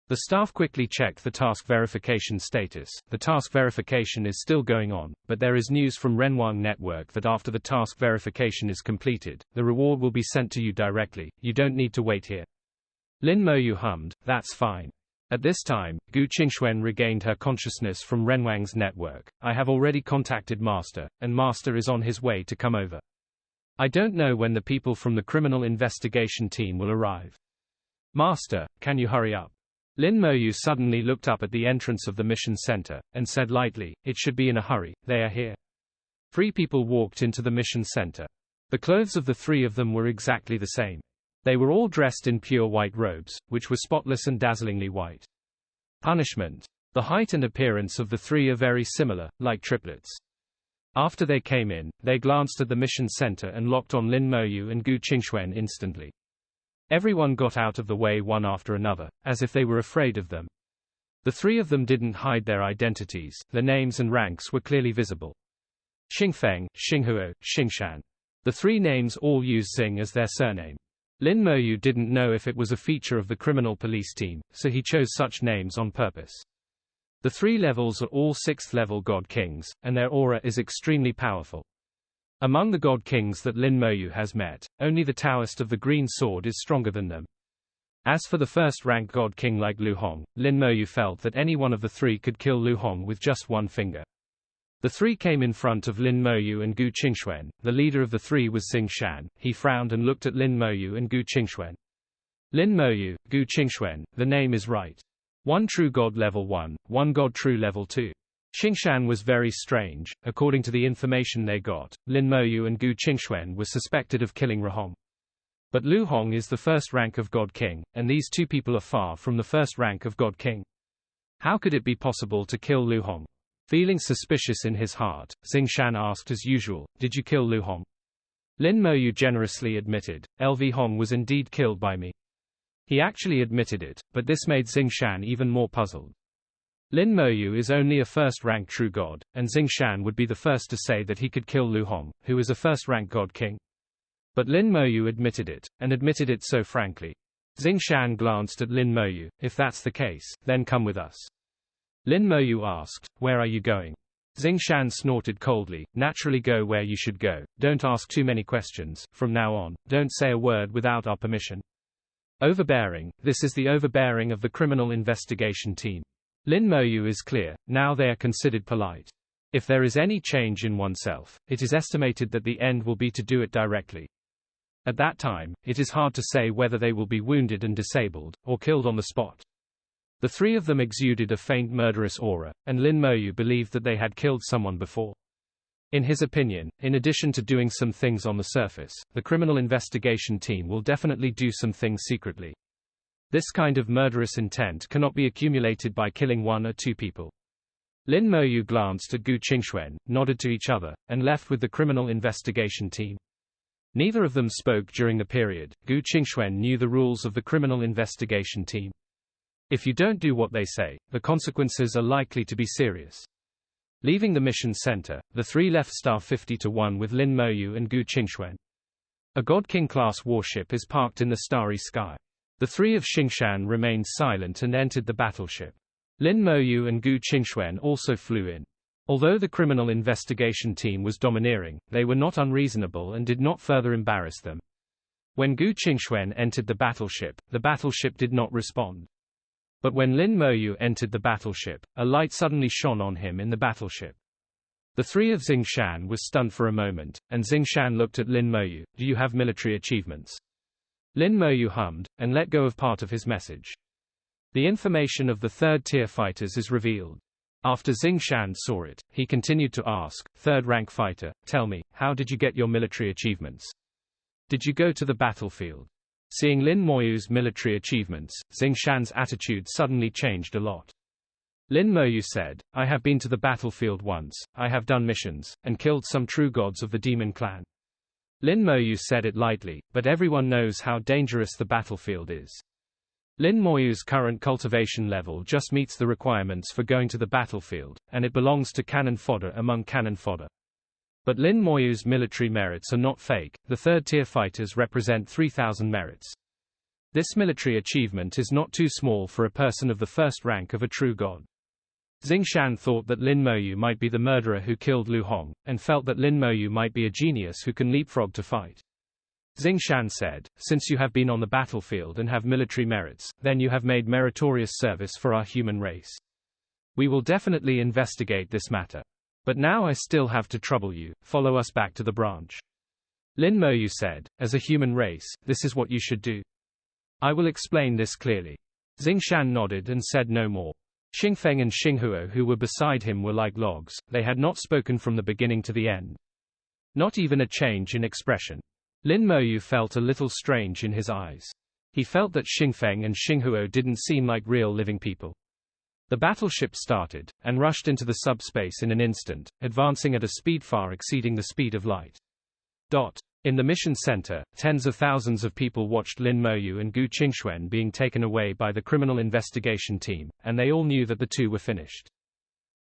Speaker 1: The staff quickly checked the task verification status. The task verification is still going on, but there is news from Renwang network that after the task verification is completed, the reward will be sent to you directly. You don't need to wait here. Lin Moyu hummed, "That's fine." At this time, Gu Qingxuan regained her consciousness from Renwang's network. "I have already contacted Master, and Master is on his way to come over. I don't know when the people from the criminal investigation team will arrive. Master, can you hurry up?" Lin Moyu suddenly looked up at the entrance of the mission center, and said lightly, "It should be in a hurry, they are here." 3 people walked into the mission center. The clothes of the 3 of them were exactly the same. They were all dressed in pure white robes, which were spotless and dazzlingly white. Punishment. The height and appearance of the 3 are very similar, like triplets. After they came in, they glanced at the mission center and locked on Lin Moyu and Gu Qingxuan instantly. Everyone got out of the way one after another, as if they were afraid of them. The three of them didn't hide their identities, their names and ranks were clearly visible. Xingfeng, Xinghuo, Xingshan. The three names all use Xing as their surname. Lin Moyu didn't know if it was a feature of the criminal police team, so he chose such names on purpose. The three levels are all 6th level God Kings, and their aura is extremely powerful. Among the God Kings that Lin Moyu has met, only the Taoist of the Green Sword is stronger than them. As for the first-rank God King like Lu Hong, Lin Moyu felt that any one of the three could kill Lu Hong with just one finger. The three came in front of Lin Moyu and Gu Qingxuan. The leader of the three was Xing Shan. He frowned and looked at Lin Moyu and Gu Qingxuan. Lin Moyu, Gu Qingxuan, the name is right. One true god level 1, one god true level 2. Xingshan was very strange. According to the information they got, Lin Moyu and Gu Qingxuan were suspected of killing Lu Hong. But Lu Hong is the first rank of God King, and these two people are far from the first rank of God King. How could it be possible to kill Lu Hong? Feeling suspicious in his heart, Xing Shan asked as usual, "Did you kill Lu Hong?" Lin Moyu generously admitted, "LV Hong was indeed killed by me." He actually admitted it, but this made Xing Shan even more puzzled. Lin Moyu is only a first-rank true god, and Xing Shan would be the first to say that he could kill Lu Hong, who is a first-rank God King. But Lin Moyu admitted it, and admitted it so frankly. Xing Shan glanced at Lin Moyu. "If that's the case, then come with us." Lin Moyu asked, "Where are you going?" Xing Shan snorted coldly, "Naturally go where you should go. Don't ask too many questions. From now on, don't say a word without our permission." Overbearing. This is the overbearing of the criminal investigation team. Lin Moyu is clear. Now they are considered polite. If there is any change in oneself, it is estimated that the end will be to do it directly. At that time, it is hard to say whether they will be wounded and disabled, or killed on the spot. The three of them exuded a faint murderous aura, and Lin Moyu believed that they had killed someone before. In his opinion, in addition to doing some things on the surface, the criminal investigation team will definitely do some things secretly. This kind of murderous intent cannot be accumulated by killing one or two people. Lin Moyu glanced at Gu Qingxuan, nodded to each other, and left with the criminal investigation team. Neither of them spoke during the period. Gu Qingxuan knew the rules of the criminal investigation team. If you don't do what they say, the consequences are likely to be serious. Leaving the mission center, the three left star 50-1 with Lin Moyu and Gu Qingxuan. A God King class warship is parked in the starry sky. The three of Xingshan remained silent and entered the battleship. Lin Moyu and Gu Qingxuan also flew in. Although the criminal investigation team was domineering, they were not unreasonable and did not further embarrass them. When Gu Qingxuan entered the battleship did not respond. But when Lin Moyu entered the battleship, a light suddenly shone on him in the battleship. The three of Xing Shan was stunned for a moment, and Xing Shan looked at Lin Moyu. "Do you have military achievements?" Lin Moyu hummed, and let go of part of his message. The information of the third-tier fighters is revealed. After Xing Shan saw it, he continued to ask, "Third-rank fighter, tell me, how did you get your military achievements? Did you go to the battlefield?" Seeing Lin Moyu's military achievements, Xing Shan's attitude suddenly changed a lot. Lin Moyu said, "I have been to the battlefield once, I have done missions, and killed some true gods of the demon clan." Lin Moyu said it lightly, but everyone knows how dangerous the battlefield is. Lin Moyu's current cultivation level just meets the requirements for going to the battlefield, and it belongs to cannon fodder among cannon fodder. But Lin Moyu's military merits are not fake. The third-tier fighters represent 3,000 merits. This military achievement is not too small for a person of the first rank of a true god. Xing Shan thought that Lin Moyu might be the murderer who killed Lu Hong, and felt that Lin Moyu might be a genius who can leapfrog to fight. Xing Shan said, "Since you have been on the battlefield and have military merits, then you have made meritorious service for our human race. We will definitely investigate this matter. But now I still have to trouble you. Follow us back to the branch." Lin Moyu said, "As a human race, this is what you should do. I will explain this clearly." Xing Shan nodded and said no more. Xingfeng and Xinghuo who were beside him were like logs. They had not spoken from the beginning to the end. Not even a change in expression. Lin Moyu felt a little strange in his eyes. He felt that Xingfeng and Xinghuo didn't seem like real living people. The battleship started, and rushed into the subspace in an instant, advancing at a speed far exceeding the speed of light. In the mission center, tens of thousands of people watched Lin Moyu and Gu Qingxuan being taken away by the criminal investigation team, and they all knew that the two were finished.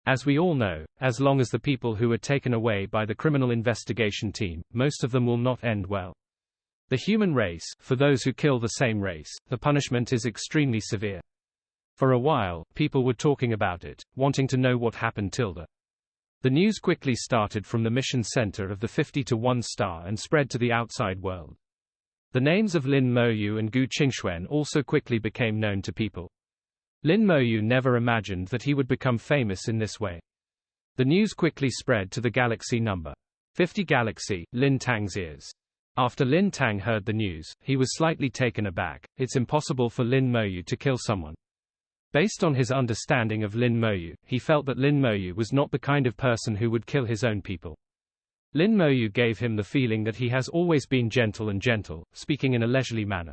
Speaker 1: As we all know, as long as the people who were taken away by the criminal investigation team, most of them will not end well. The human race, for those who kill the same race, the punishment is extremely severe. For a while, people were talking about it, wanting to know what happened. The news quickly started from the mission center of the 50-to-1 star and spread to the outside world. The names of Lin Moyu and Gu Qingxuan also quickly became known to people. Lin Moyu never imagined that he would become famous in this way. The news quickly spread to the galaxy number 50 galaxy, Lin Tang's ears. After Lin Tang heard the news, he was slightly taken aback. It's impossible for Lin Moyu to kill someone. Based on his understanding of Lin Moyu, he felt that Lin Moyu was not the kind of person who would kill his own people. Lin Moyu gave him the feeling that he has always been gentle, speaking in a leisurely manner.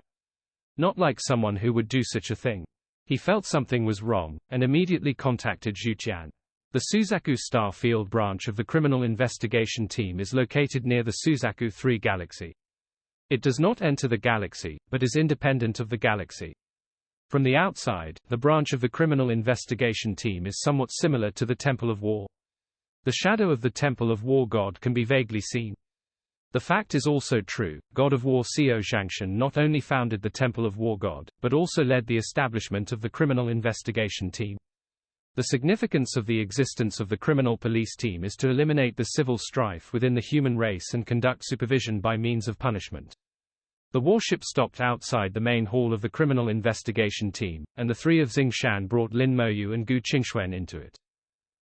Speaker 1: Not like someone who would do such a thing. He felt something was wrong, and immediately contacted Zhu Qian. The Suzaku Star Field branch of the criminal investigation team is located near the Suzaku 3 galaxy. It does not enter the galaxy, but is independent of the galaxy. From the outside, the branch of the criminal investigation team is somewhat similar to the Temple of War. The shadow of the Temple of War god can be vaguely seen. The fact is also true, God of War Xiao Zhangshan not only founded the Temple of War God, but also led the establishment of the criminal investigation team. The significance of the existence of the criminal police team is to eliminate the civil strife within the human race and conduct supervision by means of punishment. The warship stopped outside the main hall of the criminal investigation team, and the three of Xingshan brought Lin Moyu and Gu Qingxuan into it.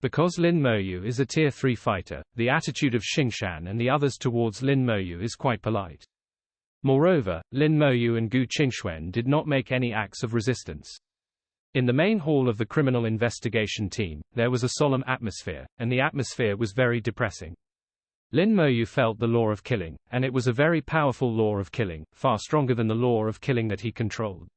Speaker 1: Because Lin Moyu is a Tier 3 fighter, the attitude of Xingshan and the others towards Lin Moyu is quite polite. Moreover, Lin Moyu and Gu Qingxuan did not make any acts of resistance. In the main hall of the criminal investigation team, there was a solemn atmosphere, and the atmosphere was very depressing. Lin Moyu felt the law of killing, and it was a very powerful law of killing, far stronger than the law of killing that he controlled.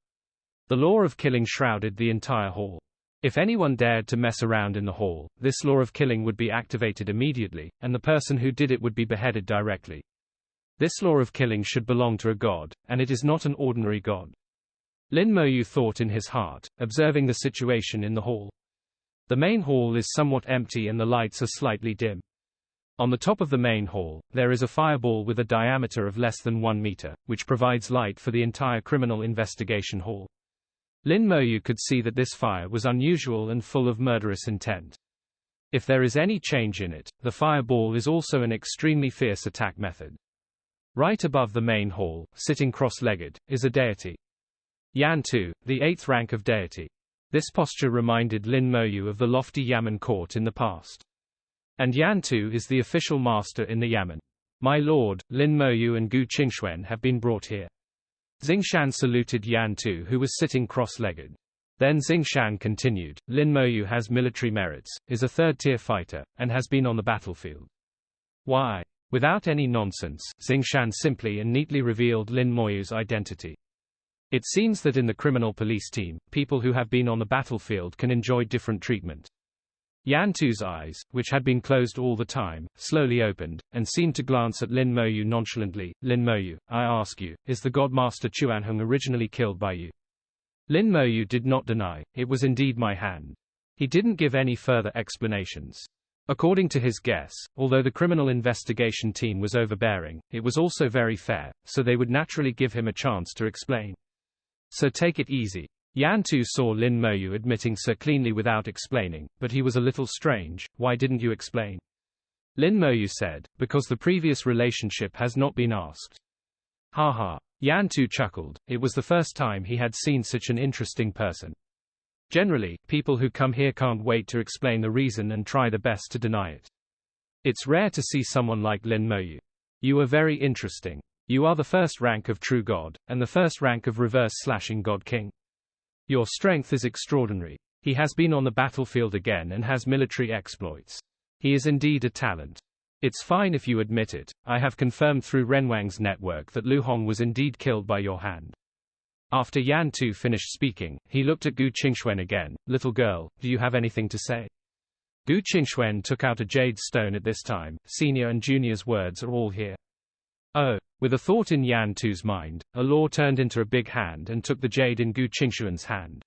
Speaker 1: The law of killing shrouded the entire hall. If anyone dared to mess around in the hall, this law of killing would be activated immediately, and the person who did it would be beheaded directly. This law of killing should belong to a god, and it is not an ordinary god. Lin Moyu thought in his heart, observing the situation in the hall. The main hall is somewhat empty and the lights are slightly dim. On the top of the main hall, there is a fireball with a diameter of less than 1 meter, which provides light for the entire criminal investigation hall. Lin Moyu could see that this fire was unusual and full of murderous intent. If there is any change in it, the fireball is also an extremely fierce attack method. Right above the main hall, sitting cross-legged, is a deity. Yan Tu, the 8th rank of deity. This posture reminded Lin Moyu of the lofty Yamen court in the past. And Yan Tu is the official master in the Yamen. My lord, Lin Moyu and Gu Qingxuan have been brought here. Xingshan saluted Yan Tu, who was sitting cross-legged. Then Xingshan continued, Lin Moyu has military merits, is a third-tier fighter, and has been on the battlefield. Why? Without any nonsense, Xingshan simply and neatly revealed Lin Moyu's identity. It seems that in the criminal police team, people who have been on the battlefield can enjoy different treatment. Yan Tu's eyes, which had been closed all the time, slowly opened, and seemed to glance at Lin Moyu nonchalantly. Lin Moyu, I ask you, is the god master Chuanhong originally killed by you? Lin Moyu did not deny, it was indeed my hand. He didn't give any further explanations. According to his guess, although the criminal investigation team was overbearing, it was also very fair, so they would naturally give him a chance to explain. So take it easy. Yan Tu saw Lin Moyu admitting so cleanly without explaining, but he was a little strange. Why didn't you explain? Lin Moyu said, because the previous relationship has not been asked. Ha ha. Yan Tu chuckled, it was the first time he had seen such an interesting person. Generally, people who come here can't wait to explain the reason and try their best to deny it. It's rare to see someone like Lin Moyu. You are very interesting. You are the first rank of true god, and the first rank of reverse-slashing god king. Your strength is extraordinary. He has been on the battlefield again and has military exploits. He is indeed a talent. It's fine if you admit it. I have confirmed through Renwang's network that Lu Hong was indeed killed by your hand. After Yan Tu finished speaking, he looked at Gu Qingxuan again. Little girl, do you have anything to say? Gu Qingxuan took out a jade stone at this time. Senior and junior's words are all here. Oh. With a thought in Yan Tu's mind, a law turned into a big hand and took the jade in Gu Qingxuan's hand.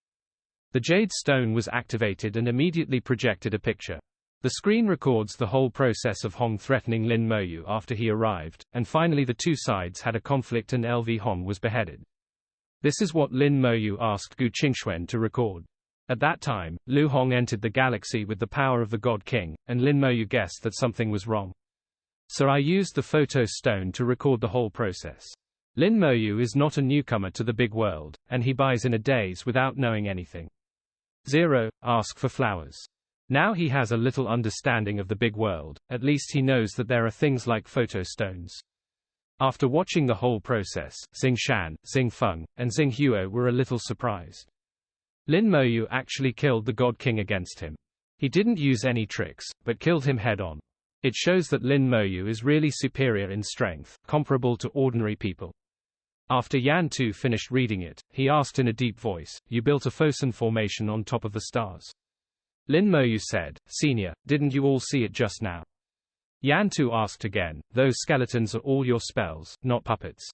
Speaker 1: The jade stone was activated and immediately projected a picture. The screen records the whole process of Hong threatening Lin Moyu after he arrived, and finally the two sides had a conflict and LV Hong was beheaded. This is what Lin Moyu asked Gu Qingxuan to record. At that time, Lu Hong entered the galaxy with the power of the God King, and Lin Moyu guessed that something was wrong. So I used the photo stone to record the whole process. Lin Moyu is not a newcomer to the big world, and he buys in a daze without knowing anything. 0. Ask for flowers. Now he has a little understanding of the big world, at least he knows that there are things like photo stones. After watching the whole process, Xing Shan, Xing Feng, and Xing Huo were a little surprised. Lin Moyu actually killed the God King against him. He didn't use any tricks, but killed him head-on. It shows that Lin Moyu is really superior in strength, comparable to ordinary people. After Yan Tu finished reading it, he asked in a deep voice, "You built a Fosun formation on top of the stars?" Lin Moyu said, "Senior, didn't you all see it just now?" Yan Tu asked again, "Those skeletons are all your spells, not puppets?"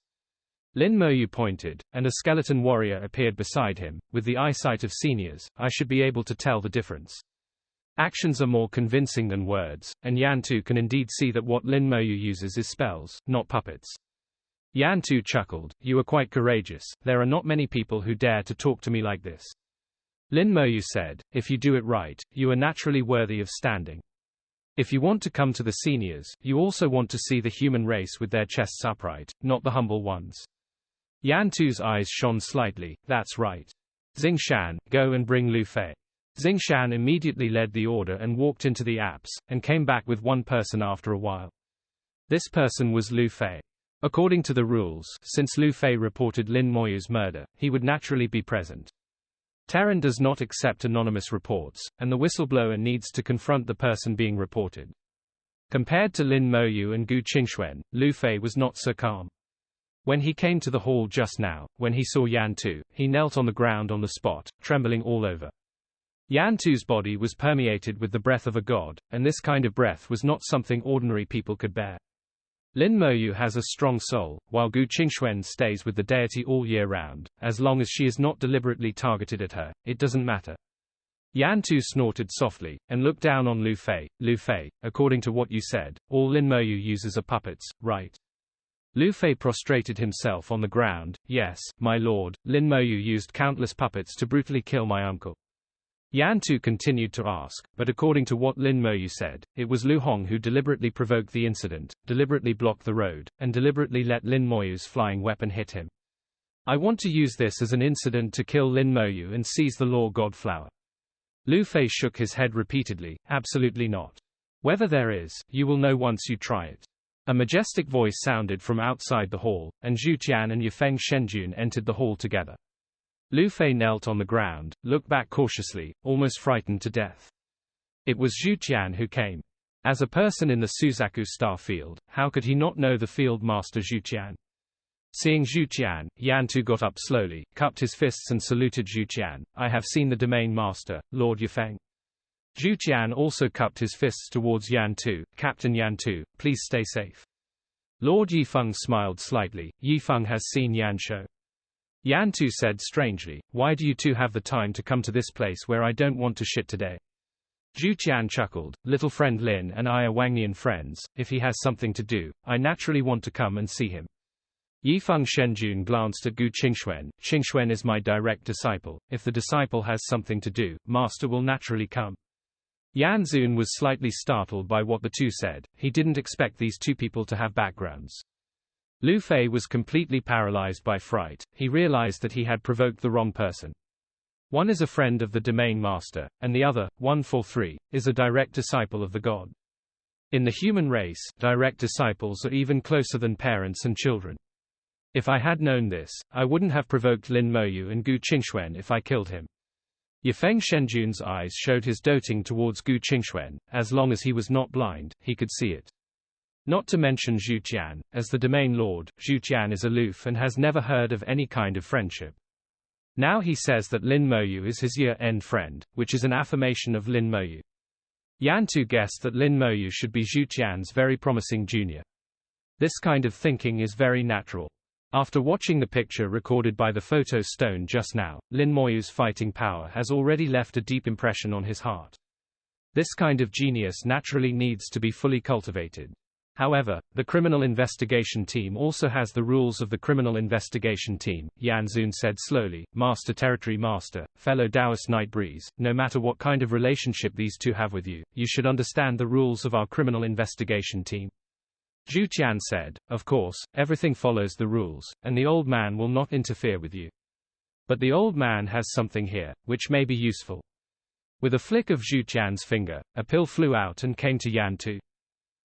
Speaker 1: Lin Moyu pointed, and a skeleton warrior appeared beside him. With the eyesight of seniors, I should be able to tell the difference. Actions are more convincing than words, and Yan Tu can indeed see that what Lin Moyu uses is spells, not puppets. Yan Tu chuckled, "You are quite courageous, there are not many people who dare to talk to me like this." Lin Moyu said, "If you do it right, you are naturally worthy of standing. If you want to come to the seniors, you also want to see the human race with their chests upright, not the humble ones." Yan Tu's eyes shone slightly. "That's right. Xing Shan, go and bring Lu Fei." Xing Shan immediately led the order and walked into the apse, and came back with one person after a while. This person was Lu Fei. According to the rules, since Lu Fei reported Lin Moyu's murder, he would naturally be present. Terran does not accept anonymous reports, and the whistleblower needs to confront the person being reported. Compared to Lin Moyu and Gu Qingxuan, Lu Fei was not so calm. When he came to the hall just now, when he saw Yan Tu, he knelt on the ground on the spot, trembling all over. Yan Tu's body was permeated with the breath of a god, and this kind of breath was not something ordinary people could bear. Lin Moyu has a strong soul, while Gu Qingxuan stays with the deity all year round. As long as she is not deliberately targeted at her, it doesn't matter. Yan Tu snorted softly, and looked down on Lu Fei. "Lu Fei, according to what you said, all Lin Moyu uses are puppets, right?" Lu Fei prostrated himself on the ground. "Yes, my lord, Lin Moyu used countless puppets to brutally kill my uncle." Yan Tu continued to ask, but according to what Lin Moyu said, it was Lu Hong who deliberately provoked the incident, deliberately blocked the road, and deliberately let Lin Moyu's flying weapon hit him. "I want to use this as an incident to kill Lin Moyu and seize the Law God Flower." Lu Fei shook his head repeatedly. "Absolutely not. Whether there is, you will know once you try it." A majestic voice sounded from outside the hall, and Zhu Tian and Yifeng Shenjun entered the hall together. Lu Fei knelt on the ground, looked back cautiously, almost frightened to death. It was Zhu Tian who came. As a person in the Suzaku star field, how could he not know the field master Zhu Tian? Seeing Zhu Tian, Yan Tu got up slowly, cupped his fists and saluted Zhu Tian. "I have seen the domain master, Lord Yifeng." Zhu Tian also cupped his fists towards Yan Tu. "Captain Yan Tu, please stay safe." Lord Yifeng smiled slightly. "Yifeng has seen Yan Shou." Yan Tu said strangely, "Why do you two have the time to come to this place where I don't want to shit today?" Zhu Tian chuckled. "Little friend Lin and I are Wangian friends. If he has something to do, I naturally want to come and see him." Yifeng Shenjun glanced at Gu Qingxuan. "Qingxuan is my direct disciple. If the disciple has something to do, master will naturally come." Yan Zun was slightly startled by what the two said. He didn't expect these two people to have backgrounds. Lu Fei was completely paralyzed by fright. He realized that he had provoked the wrong person. One is a friend of the domain master, and the other, 143, is a direct disciple of the god. In the human race, direct disciples are even closer than parents and children. If I had known this, I wouldn't have provoked Lin Moyu and Gu Qingxuan if I killed him. Yifeng Shenjun's eyes showed his doting towards Gu Qingxuan. As long as he was not blind, he could see it. Not to mention Zhu Tian, as the domain lord, Zhu Tian is aloof and has never heard of any kind of friendship. Now he says that Lin Moyu is his year-end friend, which is an affirmation of Lin Moyu. Yan Tu guessed that Lin Moyu should be Zhu Tian's very promising junior. This kind of thinking is very natural. After watching the picture recorded by the photo stone just now, Lin Moyu's fighting power has already left a deep impression on his heart. This kind of genius naturally needs to be fully cultivated. However, the criminal investigation team also has the rules of the criminal investigation team, Yan Zun said slowly. Master, territory master, fellow Taoist Night Breeze, no matter what kind of relationship these two have with you, you should understand the rules of our criminal investigation team. Zhu Qian said, of course, everything follows the rules, and the old man will not interfere with you. But the old man has something here, which may be useful. With a flick of Zhu Qian's finger, a pill flew out and came to Yan Tu.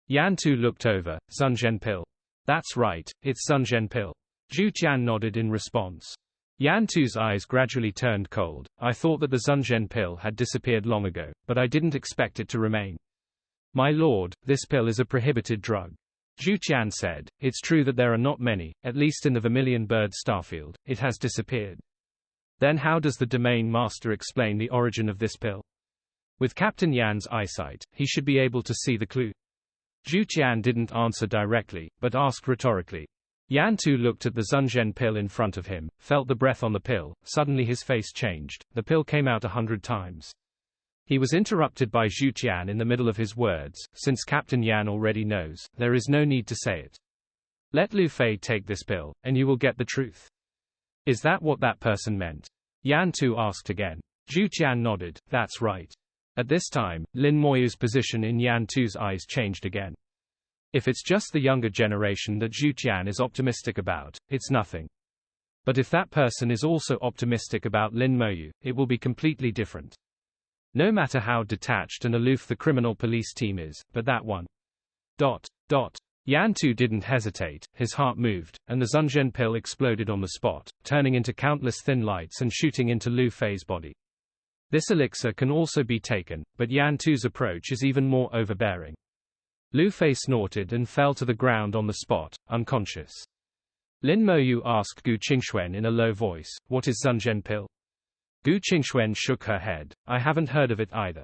Speaker 1: Yan Tu looked over. Zunzhen pill. That's right, it's Zunzhen pill. Zhu Qian nodded in response. Yan Tu's eyes gradually turned cold. I thought that the Zunzhen pill had disappeared long ago, but I didn't expect it to remain. My lord, this pill is a prohibited drug. Zhu Qian said, it's true that there are not many, at least in the Vermilion Bird starfield, it has disappeared. Then how does the domain master explain the origin of this pill? With Captain Yan's eyesight, he should be able to see the clue. Zhu Qian didn't answer directly, but asked rhetorically. Yan Tu looked at the Zunzhen pill in front of him, felt the breath on the pill, suddenly his face changed, the pill came out 100 times. He was interrupted by Zhu Qian in the middle of his words. Since Captain Yan already knows, there is no need to say it. Let Lu Fei take this pill, and you will get the truth. Is that what that person meant? Yan Tu asked again. Zhu Qian nodded, that's right. At this time, Lin Moyu's position in Yan Tu's eyes changed again. If it's just the younger generation that Zhu Qian is optimistic about, it's nothing. But if that person is also optimistic about Lin Moyu, it will be completely different. No matter how detached and aloof the criminal police team is, but that one. Yan Tu didn't hesitate, his heart moved, and the Zunzhen pill exploded on the spot, turning into countless thin lights and shooting into Lu Fei's body. This elixir can also be taken, but Yan Tu's approach is even more overbearing. Lu Fei snorted and fell to the ground on the spot, unconscious. Lin Moyu asked Gu Qingxuan in a low voice, what is Zunzhen pill? Gu Qingxuan shook her head, I haven't heard of it either.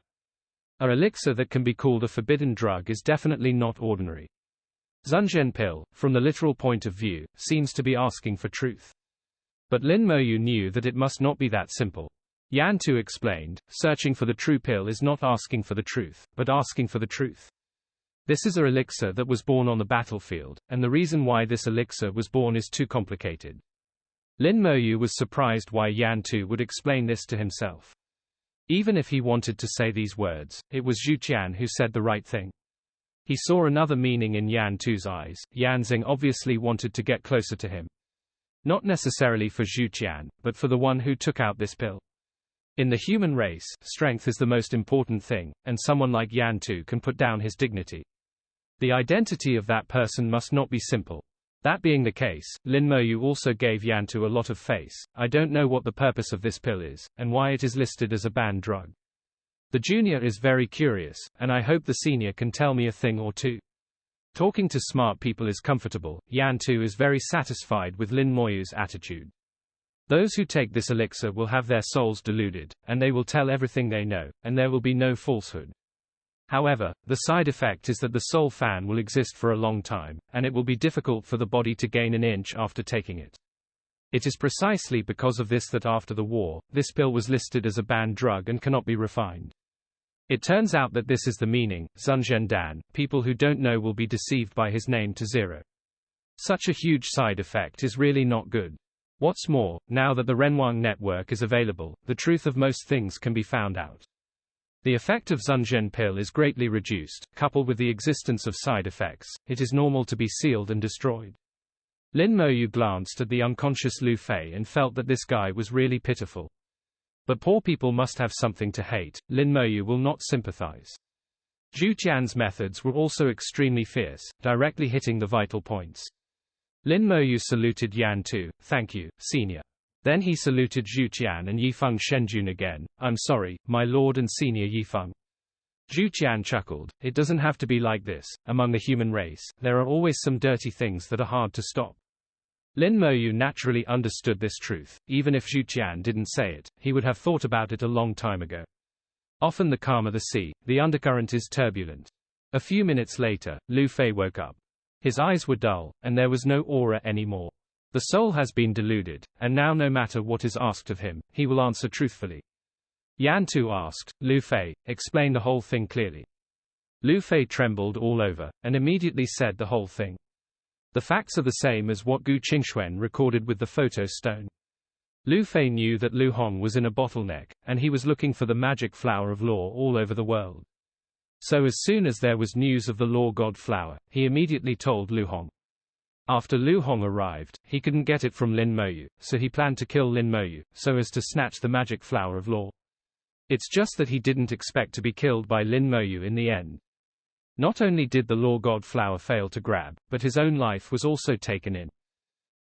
Speaker 1: A elixir that can be called a forbidden drug is definitely not ordinary. Zunzhen pill, from the literal point of view, seems to be asking for truth. But Lin Moyu knew that it must not be that simple. Yan Tu explained, searching for the true pill is not asking for the truth, but asking for the truth. This is a elixir that was born on the battlefield, and the reason why this elixir was born is too complicated. Lin Moyu was surprised why Yan Tu would explain this to himself. Even if he wanted to say these words, it was Zhu Qian who said the right thing. He saw another meaning in Yan Tu's eyes. Yan Xing obviously wanted to get closer to him. Not necessarily for Zhu Qian, but for the one who took out this pill. In the human race, strength is the most important thing, and someone like Yan Tu can put down his dignity. The identity of that person must not be simple. That being the case, Lin Moyu also gave Yan Tu a lot of face. I don't know what the purpose of this pill is, and why it is listed as a banned drug. The junior is very curious, and I hope the senior can tell me a thing or two. Talking to smart people is comfortable. Yan Tu is very satisfied with Lin Moyu's attitude. Those who take this elixir will have their souls deluded, and they will tell everything they know, and there will be no falsehood. However, the side effect is that the soul fan will exist for a long time, and it will be difficult for the body to gain an inch after taking it. It is precisely because of this that after the war, this pill was listed as a banned drug and cannot be refined. It turns out that this is the meaning, Zunzhen Dan, people who don't know will be deceived by his name to zero. Such a huge side effect is really not good. What's more, now that the Renwang network is available, the truth of most things can be found out. The effect of Zunzhen pill is greatly reduced, coupled with the existence of side effects, it is normal to be sealed and destroyed. Lin Moyu glanced at the unconscious Lu Fei and felt that this guy was really pitiful. But poor people must have something to hate, Lin Moyu will not sympathize. Zhu Qian's methods were also extremely fierce, directly hitting the vital points. Lin Moyu saluted Yan Tu, thank you, senior. Then he saluted Zhu Qian and Yifeng Shenjun again, I'm sorry, my lord and senior Yifeng. Zhu Qian chuckled, it doesn't have to be like this, among the human race, there are always some dirty things that are hard to stop. Lin Moyu naturally understood this truth, even if Zhu Qian didn't say it, he would have thought about it a long time ago. Often the calmer the sea, the undercurrent is turbulent. A few minutes later, Lu Fei woke up. His eyes were dull, and there was no aura anymore. The soul has been deluded, and now no matter what is asked of him, he will answer truthfully. Yan Tu asked, Lu Fei, explain the whole thing clearly. Lu Fei trembled all over, and immediately said the whole thing. The facts are the same as what Gu Qingxuan recorded with the photo stone. Lu Fei knew that Lu Hong was in a bottleneck, and he was looking for the magic flower of law all over the world. So as soon as there was news of the law god flower, he immediately told Lu Hong. After Lu Hong arrived, he couldn't get it from Lin Moyu, so he planned to kill Lin Moyu, so as to snatch the magic flower of law. It's just that he didn't expect to be killed by Lin Moyu in the end. Not only did the law god flower fail to grab, but his own life was also taken in.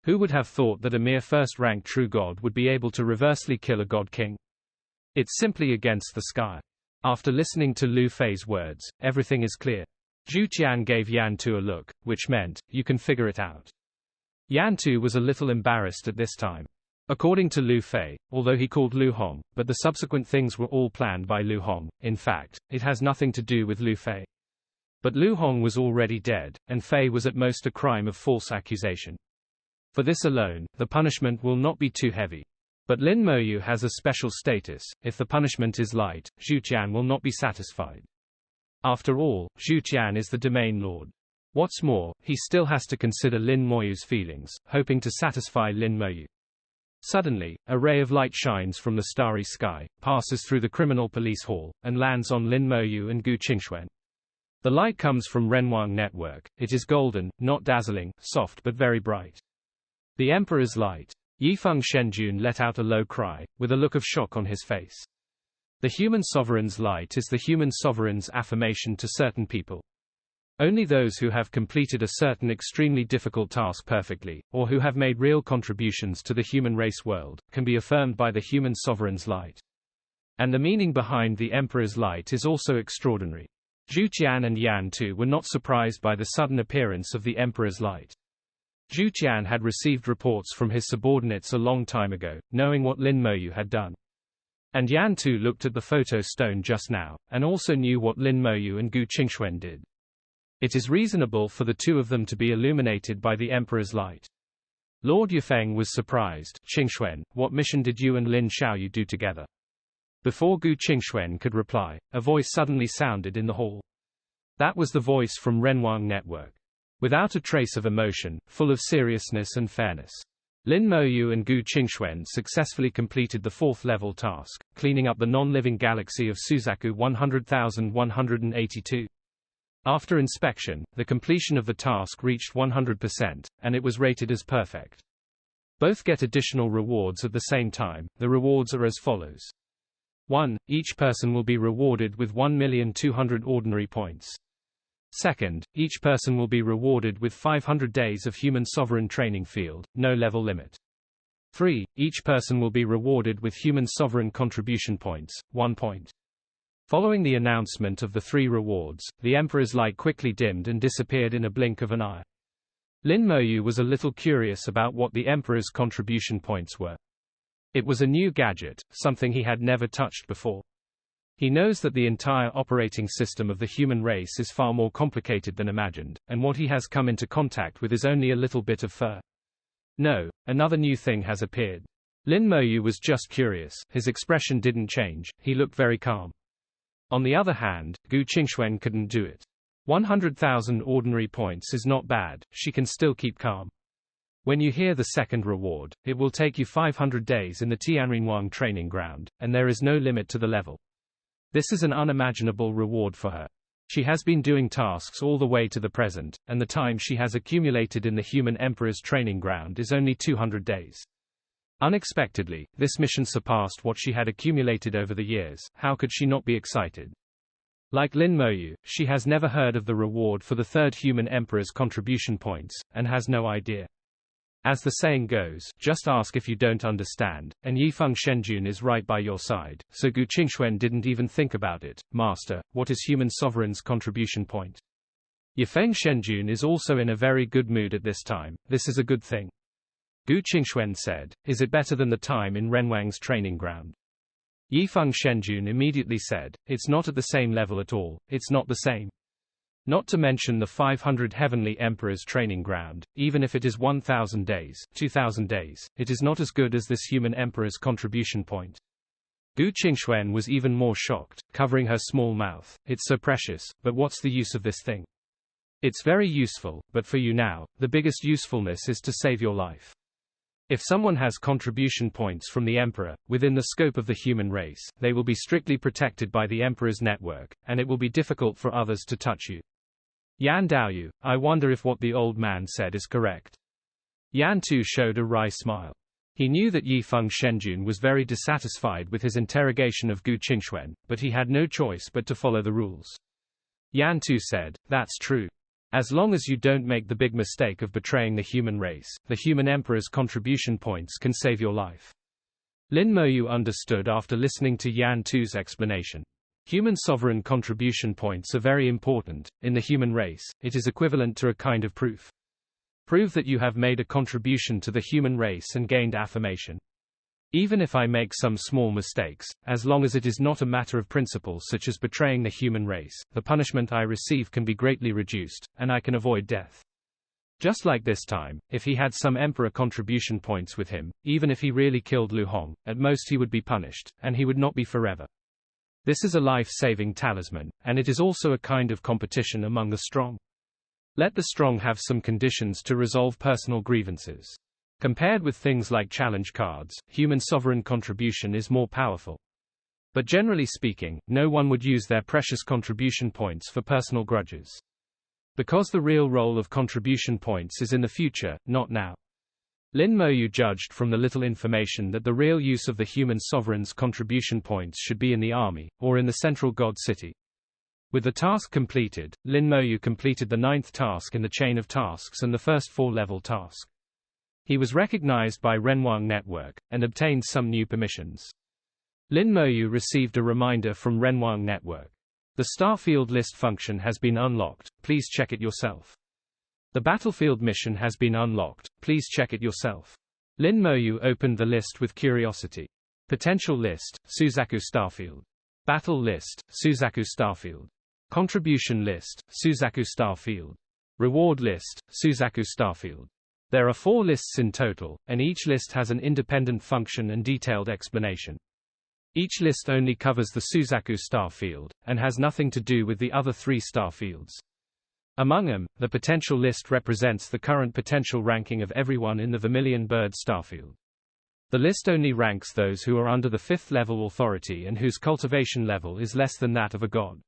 Speaker 1: Who would have thought that a mere first-rank true god would be able to reversely kill a god king? It's simply against the sky. After listening to Lu Fei's words, everything is clear. Zhu Qian gave Yan Tu a look, which meant, you can figure it out. Yan Tu was a little embarrassed at this time. According to Lu Fei, although he called Lu Hong, but the subsequent things were all planned by Lu Hong, in fact, it has nothing to do with Lu Fei. But Lu Hong was already dead, and Fei was at most a crime of false accusation. For this alone, the punishment will not be too heavy. But Lin Moyu has a special status. If the punishment is light, Zhu Qian will not be satisfied. After all, Zhu Qian is the domain lord. What's more, he still has to consider Lin Moyu's feelings, hoping to satisfy Lin Moyu. Suddenly, a ray of light shines from the starry sky, passes through the criminal police hall, and lands on Lin Moyu and Gu Qingxuan. The light comes from Renwang network. It is golden, not dazzling, soft but very bright. The Emperor's light. Yifeng Shenjun let out a low cry, with a look of shock on his face. The human sovereign's light is the human sovereign's affirmation to certain people. Only those who have completed a certain extremely difficult task perfectly, or who have made real contributions to the human race world, can be affirmed by the human sovereign's light. And the meaning behind the Emperor's light is also extraordinary. Zhu Qian and Yan Tu were not surprised by the sudden appearance of the Emperor's light. Zhu Qian had received reports from his subordinates a long time ago, knowing what Lin Moyu had done. And Yan Tu looked at the photo stone just now, and also knew what Lin Moyu and Gu Qingxuan did. It is reasonable for the two of them to be illuminated by the Emperor's light. Lord Yufeng was surprised. Qingxuan, what mission did you and Lin Xiaoyu do together? Before Gu Qingxuan could reply, a voice suddenly sounded in the hall. That was the voice from Renwang network. Without a trace of emotion, full of seriousness and fairness. Lin Moyu and Gu Qingxuan successfully completed the fourth-level task, cleaning up the non-living galaxy of Suzaku 100,182. After inspection, the completion of the task reached 100%, and it was rated as perfect. Both get additional rewards at the same time. The rewards are as follows. 1. Each person will be rewarded with 1,200,000 ordinary points. Second, each person will be rewarded with 500 days of human sovereign training field, no level limit. 3. Each person will be rewarded with human sovereign contribution points, 1 point. Following the announcement of the 3 rewards, the Emperor's light quickly dimmed and disappeared in a blink of an eye. Lin Moyu was a little curious about what the Emperor's contribution points were. It was a new gadget, something he had never touched before. He knows that the entire operating system of the human race is far more complicated than imagined, and what he has come into contact with is only a little bit of fur. No, another new thing has appeared. Lin Moyu was just curious. His expression didn't change, he looked very calm. On the other hand, Gu Qingxuan couldn't do it. 100,000 ordinary points is not bad, she can still keep calm. When you hear the second reward, it will take you 500 days in the Tianrenwang training ground, and there is no limit to the level. This is an unimaginable reward for her. She has been doing tasks all the way to the present, and the time she has accumulated in the human emperor's training ground is only 200 days. Unexpectedly, this mission surpassed what she had accumulated over the years. How could she not be excited? Like Lin Moyu, she has never heard of the reward for the third human emperor's contribution points, and has no idea. As the saying goes, just ask if you don't understand, and Yifeng Shenjun is right by your side, so Gu Qingxuan didn't even think about it. Master, what is human sovereign's contribution point? Yifeng Shenjun is also in a very good mood at this time. This is a good thing. Gu Qingxuan said, is it better than the time in Renwang's training ground? Yifeng Shenjun immediately said, it's not at the same level at all, it's not the same. Not to mention the 500 heavenly emperors' training ground. Even if it is 1,000 days, 2,000 days, it is not as good as this human emperor's contribution point. Gu Qingxuan was even more shocked, covering her small mouth. It's so precious, but what's the use of this thing? It's very useful, but for you now, the biggest usefulness is to save your life. If someone has contribution points from the Emperor, within the scope of the human race, they will be strictly protected by the Emperor's network, and it will be difficult for others to touch you. Yan Daoyu, I wonder if what the old man said is correct. Yan Tu showed a wry smile. He knew that Yifeng Shenjun was very dissatisfied with his interrogation of Gu Qingxuan, but he had no choice but to follow the rules. Yan Tu said, that's true. As long as you don't make the big mistake of betraying the human race, the human emperor's contribution points can save your life. Lin Moyu understood after listening to Yan Tu's explanation. Human sovereign contribution points are very important. In the human race, it is equivalent to a kind of proof. Prove that you have made a contribution to the human race and gained affirmation. Even if I make some small mistakes, as long as it is not a matter of principle such as betraying the human race, the punishment I receive can be greatly reduced, and I can avoid death. Just like this time, if he had some emperor contribution points with him, even if he really killed Lu Hong, at most he would be punished, and he would not be forever. This is a life-saving talisman, and it is also a kind of competition among the strong. Let the strong have some conditions to resolve personal grievances. Compared with things like challenge cards, human sovereign contribution is more powerful. But generally speaking, no one would use their precious contribution points for personal grudges. Because the real role of contribution points is in the future, not now. Lin Moyu judged from the little information that the real use of the human sovereign's contribution points should be in the army, or in the central god city. With the task completed, Lin Moyu completed the 9th task in the chain of tasks and the first 4-level task. He was recognized by Renwang Network, and obtained some new permissions. Lin Moyu received a reminder from Renwang Network. The Starfield list function has been unlocked, please check it yourself. The battlefield mission has been unlocked, please check it yourself. Lin Moyu opened the list with curiosity. Potential list, Suzaku Starfield. Battle list, Suzaku Starfield. Contribution list, Suzaku Starfield. Reward list, Suzaku Starfield. There are 4 lists in total, and each list has an independent function and detailed explanation. Each list only covers the Suzaku star field, and has nothing to do with the other 3 star fields. Among them, the potential list represents the current potential ranking of everyone in the Vermilion Bird starfield. The list only ranks those who are under the 5th level authority and whose cultivation level is less than that of a god.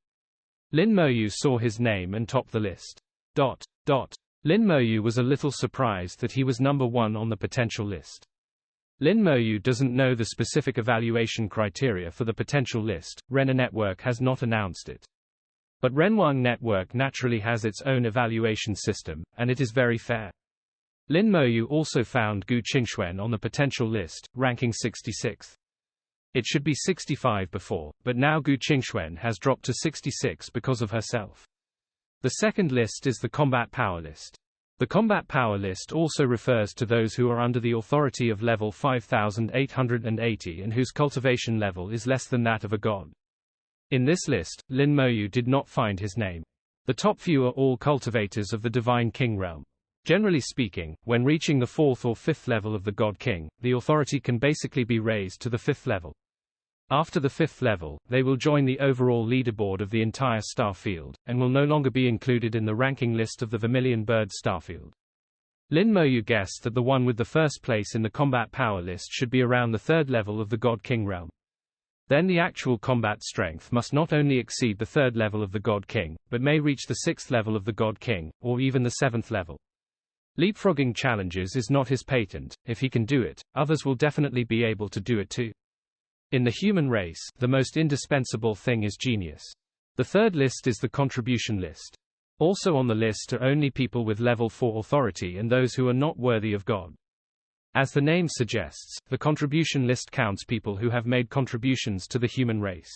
Speaker 1: Lin Moyu saw his name and topped the list. Lin Moyu was a little surprised that he was number 1 on the potential list. Lin Moyu doesn't know the specific evaluation criteria for the potential list. Renner Network has not announced it. But Renwang Network naturally has its own evaluation system, and it is very fair. Lin Moyu also found Gu Qingxuan on the potential list, ranking 66th. It should be 65 before, but now Gu Qingxuan has dropped to 66 because of herself. The second list is the combat power list. The combat power list also refers to those who are under the authority of level 5880 and whose cultivation level is less than that of a god. In this list, Lin Moyu did not find his name. The top few are all cultivators of the Divine King realm. Generally speaking, when reaching the 4th or 5th level of the God King, the authority can basically be raised to the 5th level. After the 5th level, they will join the overall leaderboard of the entire star field, and will no longer be included in the ranking list of the Vermilion Bird starfield. Lin Moyu guessed that the one with the first place in the combat power list should be around the 3rd level of the God King realm. Then the actual combat strength must not only exceed the 3rd level of the God King, but may reach the 6th level of the God King, or even the 7th level. Leapfrogging challenges is not his patent. If he can do it, others will definitely be able to do it too. In the human race, the most indispensable thing is genius. The 3rd list is the contribution list. Also on the list are only people with level 4 authority and those who are not worthy of God. As the name suggests, the contribution list counts people who have made contributions to the human race.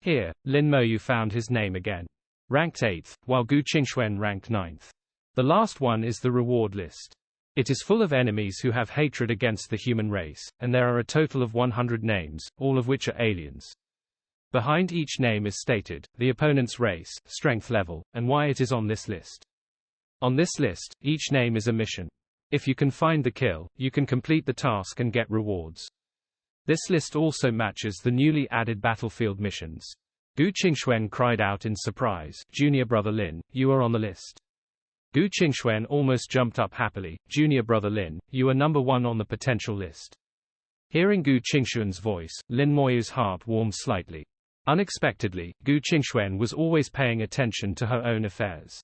Speaker 1: Here, Lin Moyu found his name again. Ranked 8th, while Gu Qingxuan ranked 9th. The last one is the reward list. It is full of enemies who have hatred against the human race, and there are a total of 100 names, all of which are aliens. Behind each name is stated the opponent's race, strength level, and why it is on this list. On this list, each name is a mission. If you can find the kill, you can complete the task and get rewards. This list also matches the newly added battlefield missions. Gu Qingxuan cried out in surprise, "Junior brother Lin, you are on the list." Gu Qingxuan almost jumped up happily, "Junior brother Lin, you are number 1 on the potential list." Hearing Gu Qingxuan's voice, Lin Moyu's heart warmed slightly. Unexpectedly, Gu Qingxuan was always paying attention to her own affairs.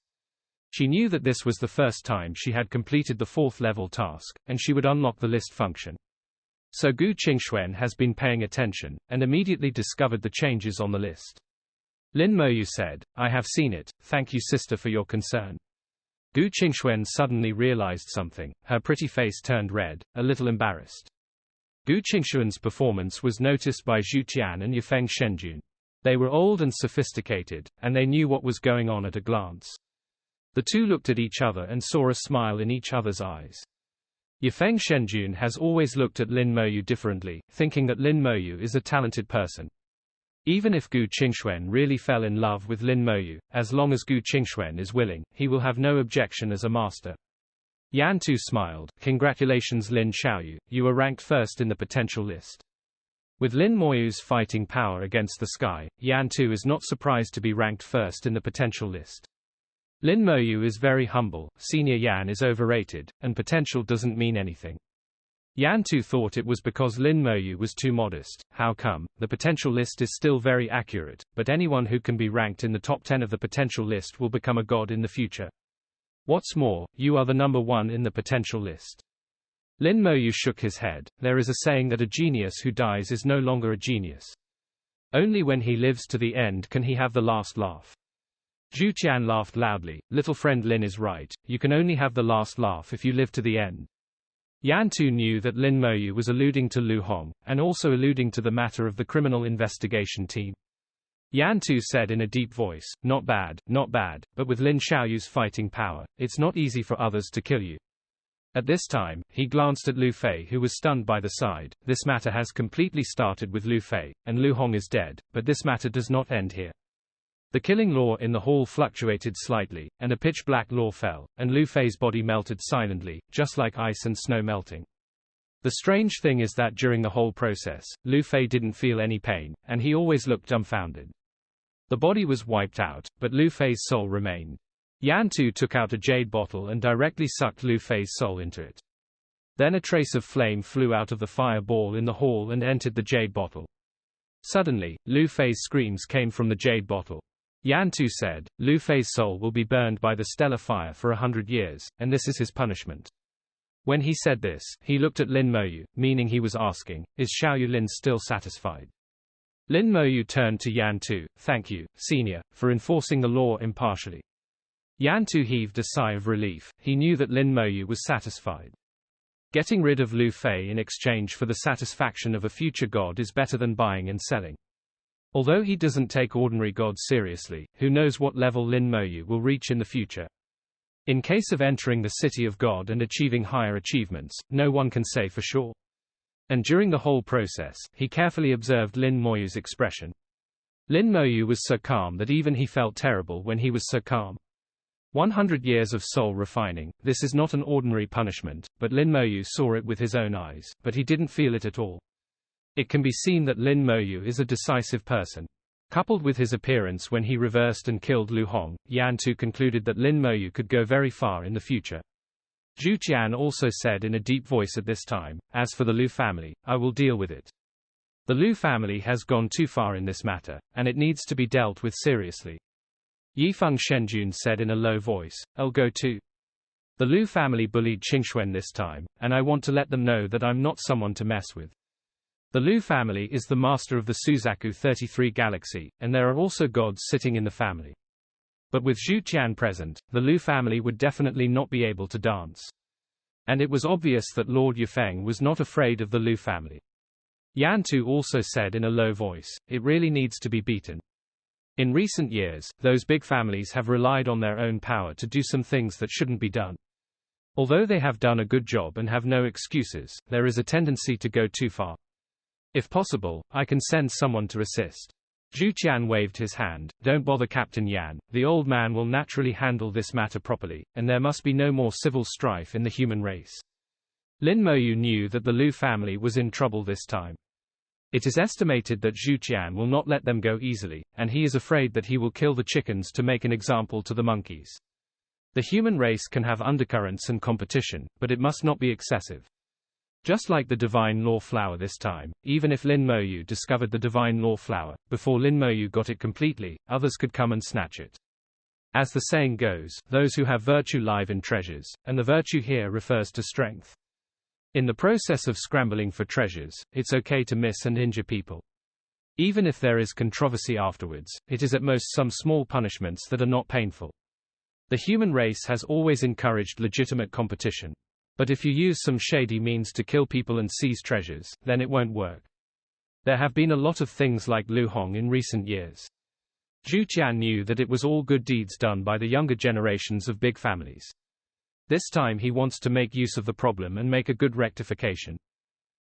Speaker 1: She knew that this was the first time she had completed the 4th level task, and she would unlock the list function. So Gu Qingxuan has been paying attention, and immediately discovered the changes on the list. Lin Moyu said, "I have seen it, thank you sister for your concern." Gu Qingxuan suddenly realized something, her pretty face turned red, a little embarrassed. Gu Qingxuan's performance was noticed by Zhu Tian and Yifeng Shenjun. They were old and sophisticated, and they knew what was going on at a glance. The two looked at each other and saw a smile in each other's eyes. Yifeng Shenjun has always looked at Lin Moyu differently, thinking that Lin Moyu is a talented person. Even if Gu Qingxuan really fell in love with Lin Moyu, as long as Gu Qingxuan is willing, he will have no objection as a master. Yan Tu smiled, "Congratulations Lin Xiaoyu, you are ranked 1st in the potential list." With Lin Moyu's fighting power against the sky, Yan Tu is not surprised to be ranked 1st in the potential list. Lin Moyu is very humble, Senior Yan is overrated, and potential doesn't mean anything. Yan Tu thought it was because Lin Moyu was too modest. How come? The potential list is still very accurate, but anyone who can be ranked in the top 10 of the potential list will become a god in the future. What's more, you are the number 1 in the potential list. Lin Moyu shook his head. There is a saying that a genius who dies is no longer a genius. Only when he lives to the end can he have the last laugh. Zhu Tian laughed loudly, "Little friend Lin is right, you can only have the last laugh if you live to the end." Yan Tu knew that Lin Moyu was alluding to Lu Hong, and also alluding to the matter of the criminal investigation team. Yan Tu said in a deep voice, not bad, but with Lin Xiaoyu's fighting power, it's not easy for others to kill you." At this time, he glanced at Lu Fei who was stunned by the side. This matter has completely started with Lu Fei, and Lu Hong is dead, but this matter does not end here. The killing law in the hall fluctuated slightly, and a pitch-black law fell, and Lu Fei's body melted silently, just like ice and snow melting. The strange thing is that during the whole process, Lu Fei didn't feel any pain, and he always looked dumbfounded. The body was wiped out, but Lu Fei's soul remained. Yan Tu took out a jade bottle and directly sucked Lu Fei's soul into it. Then a trace of flame flew out of the fireball in the hall and entered the jade bottle. Suddenly, Lu Fei's screams came from the jade bottle. Yan Tu said, "Lu Fei's soul will be burned by the stellar fire for 100 years, and this is his punishment." When he said this, he looked at Lin Moyu, meaning he was asking, "Is Xiaoyu Lin still satisfied?" Lin Moyu turned to Yan Tu, "Thank you, Senior, for enforcing the law impartially." Yan Tu heaved a sigh of relief, he knew that Lin Moyu was satisfied. Getting rid of Lu Fei in exchange for the satisfaction of a future god is better than buying and selling. Although he doesn't take ordinary gods seriously, who knows what level Lin Moyu will reach in the future. In case of entering the city of God and achieving higher achievements, no one can say for sure. And during the whole process, he carefully observed Lin Moyu's expression. Lin Moyu was so calm that even he felt terrible when he was so calm. 100 years of soul refining, this is not an ordinary punishment, but Lin Moyu saw it with his own eyes, but he didn't feel it at all. It can be seen that Lin Moyu is a decisive person. Coupled with his appearance when he reversed and killed Lu Hong, Yan Tu concluded that Lin Moyu could go very far in the future. Zhu Tian also said in a deep voice at this time, "As for the Lu family, I will deal with it. The Lu family has gone too far in this matter, and it needs to be dealt with seriously." Yifeng Shenjun said in a low voice, "I'll go too. The Lu family bullied Qingxuan this time, and I want to let them know that I'm not someone to mess with. The Lu family is the master of the Suzaku 33 galaxy, and there are also gods sitting in the family. But with Zhu Tian present, the Lu family would definitely not be able to dance." And it was obvious that Lord Yifeng was not afraid of the Lu family. Yan Tu also said in a low voice, "It really needs to be beaten. In recent years, those big families have relied on their own power to do some things that shouldn't be done. Although they have done a good job and have no excuses, there is a tendency to go too far. If possible, I can send someone to assist." Zhu Qian waved his hand. Don't bother Captain Yan, the old man will naturally handle this matter properly, and there must be no more civil strife in the human race. Lin Moyu knew that the Lu family was in trouble this time. It is estimated that Zhu Qian will not let them go easily, and he is afraid that he will kill the chickens to make an example to the monkeys. The human race can have undercurrents and competition, but it must not be excessive. Just like the divine law flower this time, even if Lin Moyu discovered the divine law flower, before Lin Moyu got it completely, others could come and snatch it. As the saying goes, those who have virtue live in treasures, and the virtue here refers to strength. In the process of scrambling for treasures, it's okay to miss and injure people. Even if there is controversy afterwards, it is at most some small punishments that are not painful. The human race has always encouraged legitimate competition. But if you use some shady means to kill people and seize treasures, then it won't work. There have been a lot of things like Lu Hong in recent years. Zhu Qian knew that it was all good deeds done by the younger generations of big families. This time he wants to make use of the problem and make a good rectification.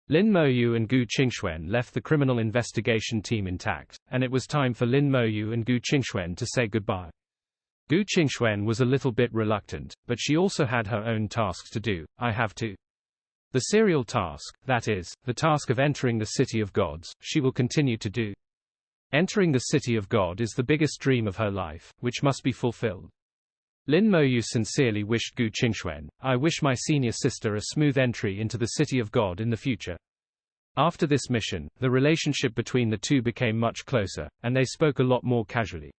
Speaker 1: Lin Moyu and Gu Qingxuan left the criminal investigation team intact, and it was time for Lin Moyu and Gu Qingxuan to say goodbye. Gu Qingxuan was a little bit reluctant, but she also had her own tasks to do. I have to. The serial task, that is, the task of entering the City of Gods, she will continue to do. Entering the City of God is the biggest dream of her life, which must be fulfilled. Lin Moyu sincerely wished Gu Qingxuan, I wish my senior sister a smooth entry into the City of God in the future. After this mission, the relationship between the two became much closer, and they spoke a lot more casually.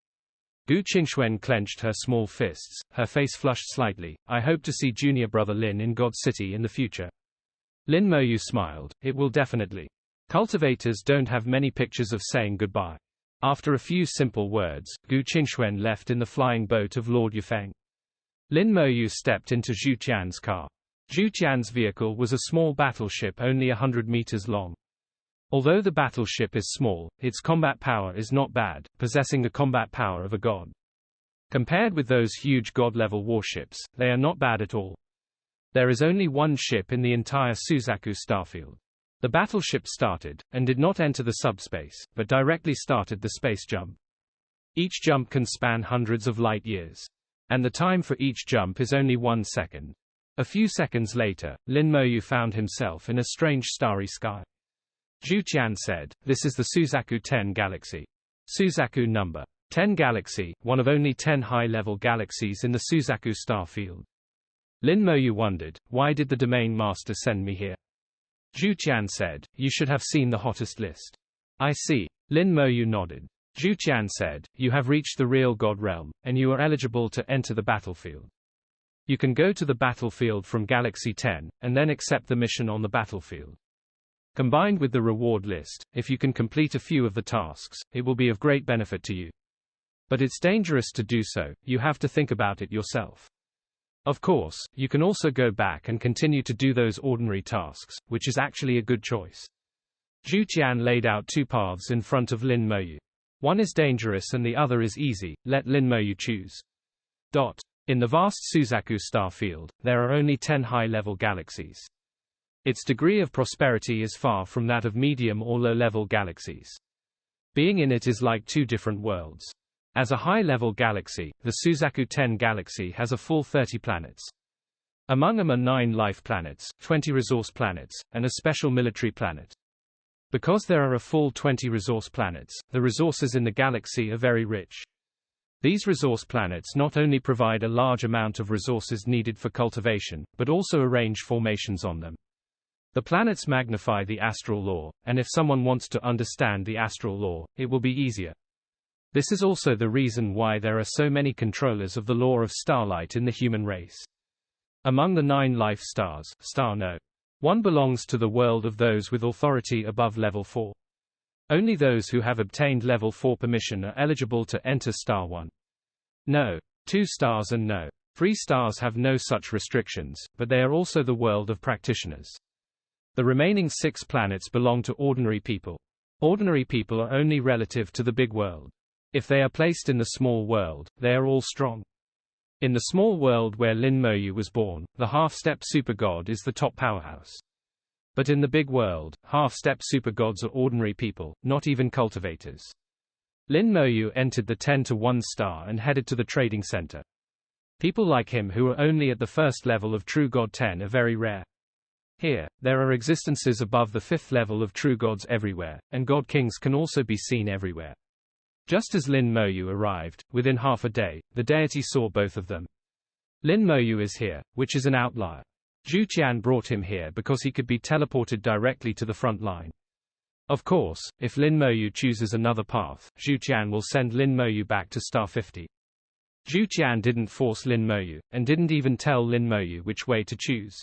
Speaker 1: Gu Qingxuan clenched her small fists, her face flushed slightly. I hope to see junior brother Lin in God City in the future. Lin Moyu smiled, it will definitely. Cultivators don't have many pictures of saying goodbye. After a few simple words, Gu Qingxuan left in the flying boat of Lord Yufeng. Lin Moyu stepped into Zhu Qian's car. Zhu Qian's vehicle was a small battleship only 100 meters long. Although the battleship is small, its combat power is not bad, possessing the combat power of a god. Compared with those huge god-level warships, they are not bad at all. There is only one ship in the entire Suzaku starfield. The battleship started, and did not enter the subspace, but directly started the space jump. Each jump can span hundreds of light years. And the time for each jump is only 1 second. A few seconds later, Lin Moyu found himself in a strange starry sky. Zhu Qian said, this is the Suzaku 10 galaxy. Suzaku number 10 galaxy, one of only 10 high-level galaxies in the Suzaku star field. Lin Moyu wondered, why did the domain master send me here? Zhu Qian said, you should have seen the hottest list. I see. Lin Moyu nodded. Zhu Qian said, you have reached the real God realm, and you are eligible to enter the battlefield. You can go to the battlefield from Galaxy 10, and then accept the mission on the battlefield. Combined with the reward list, if you can complete a few of the tasks, it will be of great benefit to you. But it's dangerous to do so, you have to think about it yourself. Of course, you can also go back and continue to do those ordinary tasks, which is actually a good choice. Zhu Qian laid out two paths in front of Lin Moyu. One is dangerous and the other is easy, let Lin Moyu choose. In the vast Suzaku star field, there are only 10 high-level galaxies. Its degree of prosperity is far from that of medium or low-level galaxies. Being in it is like two different worlds. As a high-level galaxy, the Suzaku 10 galaxy has a full 30 planets. Among them are 9 life planets, 20 resource planets, and a special military planet. Because there are a full 20 resource planets, the resources in the galaxy are very rich. These resource planets not only provide a large amount of resources needed for cultivation, but also arrange formations on them. The planets magnify the astral law, and if someone wants to understand the astral law, it will be easier. This is also the reason why there are so many controllers of the law of starlight in the human race. Among the 9 life stars, Star No. 1 belongs to the world of those with authority above level 4. Only those who have obtained level 4 permission are eligible to enter Star 1. No. 2 stars and No. 3 stars have no such restrictions, but they are also the world of practitioners. The remaining 6 planets belong to ordinary people. Ordinary people are only relative to the big world. If they are placed in the small world, they are all strong. In the small world where Lin Moyu was born, the half-step supergod is the top powerhouse. But in the big world, half-step supergods are ordinary people, not even cultivators. Lin Moyu entered the 10-to-1 star and headed to the trading center. People like him who are only at the first level of True God 10 are very rare. Here, there are existences above the 5th level of true gods everywhere, and god kings can also be seen everywhere. Just as Lin Moyu arrived, within half a day, the deity saw both of them. Lin Moyu is here, which is an outlier. Zhu Qian brought him here because he could be teleported directly to the front line. Of course, if Lin Moyu chooses another path, Zhu Qian will send Lin Moyu back to star 50. Zhu Qian didn't force Lin Moyu, and didn't even tell Lin Moyu which way to choose.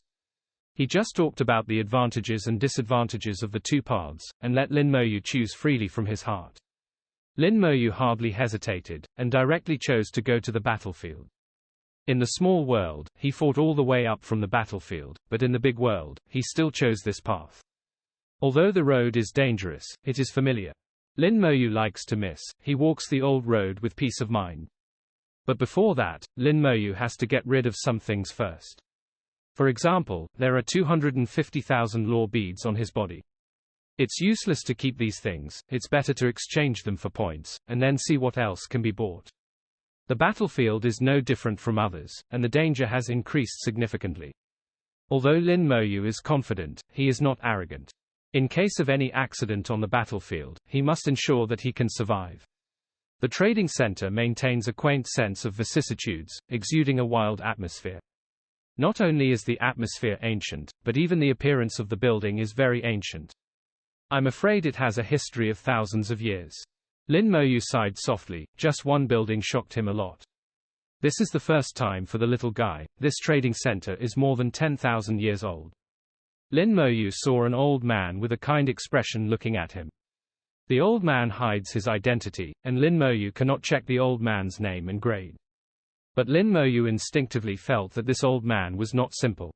Speaker 1: He just talked about the advantages and disadvantages of the two paths, and let Lin Moyu choose freely from his heart. Lin Moyu hardly hesitated, and directly chose to go to the battlefield. In the small world, he fought all the way up from the battlefield, but in the big world, he still chose this path. Although the road is dangerous, it is familiar. Lin Moyu likes to miss, he walks the old road with peace of mind. But before that, Lin Moyu has to get rid of some things first. For example, there are 250,000 law beads on his body. It's useless to keep these things, it's better to exchange them for points, and then see what else can be bought. The battlefield is no different from others, and the danger has increased significantly. Although Lin Moyu is confident, he is not arrogant. In case of any accident on the battlefield, he must ensure that he can survive. The trading center maintains a quaint sense of vicissitudes, exuding a wild atmosphere. Not only is the atmosphere ancient, but even the appearance of the building is very ancient. I'm afraid it has a history of thousands of years. Lin Moyu sighed softly, just one building shocked him a lot. This is the first time for the little guy, this trading center is more than 10,000 years old. Lin Moyu saw an old man with a kind expression looking at him. The old man hides his identity, and Lin Moyu cannot check the old man's name and grade. But Lin Moyu instinctively felt that this old man was not simple.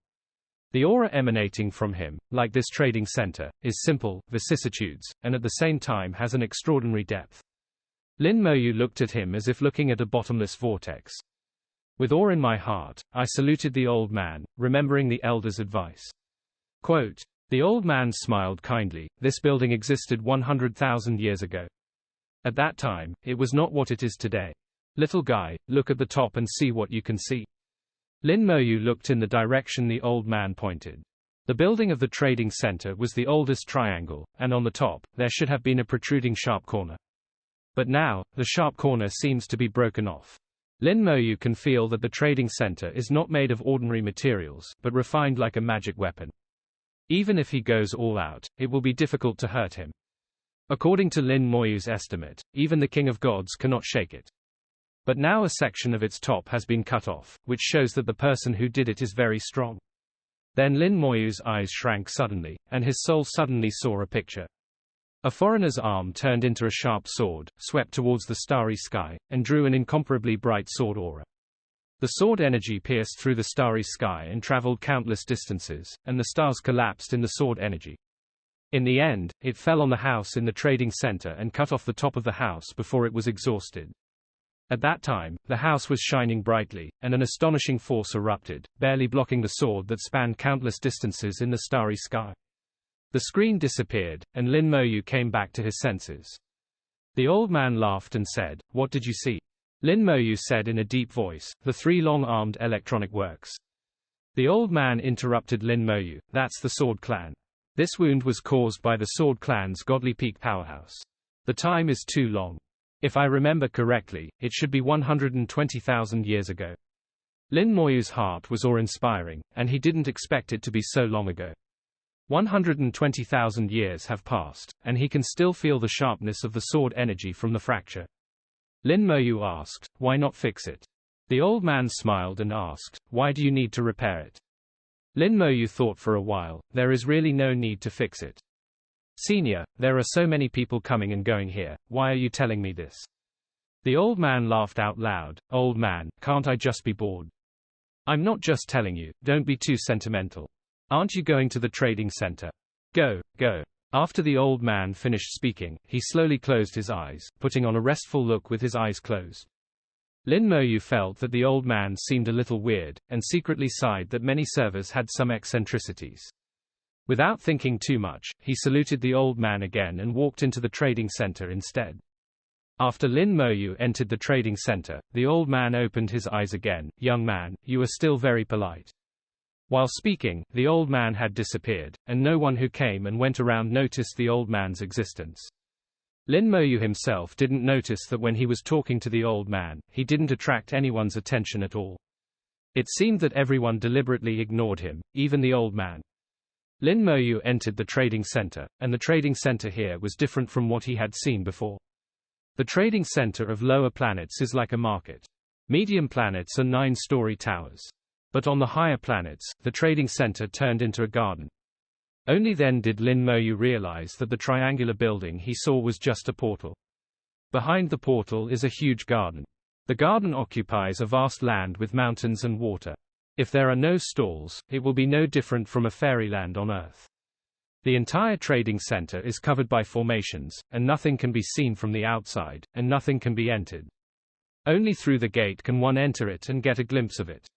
Speaker 1: The aura emanating from him, like this trading center, is simple, vicissitudes, and at the same time has an extraordinary depth. Lin Moyu looked at him as if looking at a bottomless vortex. With awe in my heart, I saluted the old man, remembering the elder's advice. Quote, the old man smiled kindly, this building existed 100,000 years ago. At that time, it was not what it is today. Little guy, look at the top and see what you can see. Lin Moyu looked in the direction the old man pointed. The building of the trading center was the oldest triangle, and on the top, there should have been a protruding sharp corner. But now, the sharp corner seems to be broken off. Lin Moyu can feel that the trading center is not made of ordinary materials, but refined like a magic weapon. Even if he goes all out, it will be difficult to hurt him. According to Lin Moyu's estimate, even the King of Gods cannot shake it. But now a section of its top has been cut off, which shows that the person who did it is very strong. Then Lin Moyu's eyes shrank suddenly, and his soul suddenly saw a picture. A foreigner's arm turned into a sharp sword, swept towards the starry sky, and drew an incomparably bright sword aura. The sword energy pierced through the starry sky and traveled countless distances, and the stars collapsed in the sword energy. In the end, it fell on the house in the trading center and cut off the top of the house before it was exhausted. At that time, the house was shining brightly, and an astonishing force erupted, barely blocking the sword that spanned countless distances in the starry sky. The screen disappeared, and Lin Moyu came back to his senses. The old man laughed and said, "What did you see?" Lin Moyu said in a deep voice, "The 3 long-armed electronic works." The old man interrupted Lin Moyu, "That's the Sword Clan. This wound was caused by the Sword Clan's godly peak powerhouse. The time is too long. If I remember correctly, it should be 120,000 years ago." Lin Moyu's heart was awe-inspiring, and he didn't expect it to be so long ago. 120,000 years have passed, and he can still feel the sharpness of the sword energy from the fracture. Lin Moyu asked, "Why not fix it?" The old man smiled and asked, "Why do you need to repair it?" Lin Moyu thought for a while, "There is really no need to fix it. Senior, there are so many people coming and going here, why are you telling me this?" The old man laughed out loud, "Old man, can't I just be bored? I'm not just telling you, don't be too sentimental. Aren't you going to the trading center? Go, go." After the old man finished speaking, he slowly closed his eyes, putting on a restful look with his eyes closed. Lin Moyu felt that the old man seemed a little weird, and secretly sighed that many servers had some eccentricities. Without thinking too much, he saluted the old man again and walked into the trading center instead. After Lin Moyu entered the trading center, the old man opened his eyes again. Young man, you are still very polite. While speaking, the old man had disappeared, and no one who came and went around noticed the old man's existence. Lin Moyu himself didn't notice that when he was talking to the old man, he didn't attract anyone's attention at all. It seemed that everyone deliberately ignored him, even the old man. Lin Moyu entered the trading center, and the trading center here was different from what he had seen before. The trading center of lower planets is like a market. Medium planets are 9-story towers. But on the higher planets, the trading center turned into a garden. Only then did Lin Moyu realize that the triangular building he saw was just a portal. Behind the portal is a huge garden. The garden occupies a vast land with mountains and water. If there are no stalls, it will be no different from a fairyland on Earth. The entire trading center is covered by formations, and nothing can be seen from the outside, and nothing can be entered. Only through the gate can one enter it and get a glimpse of it.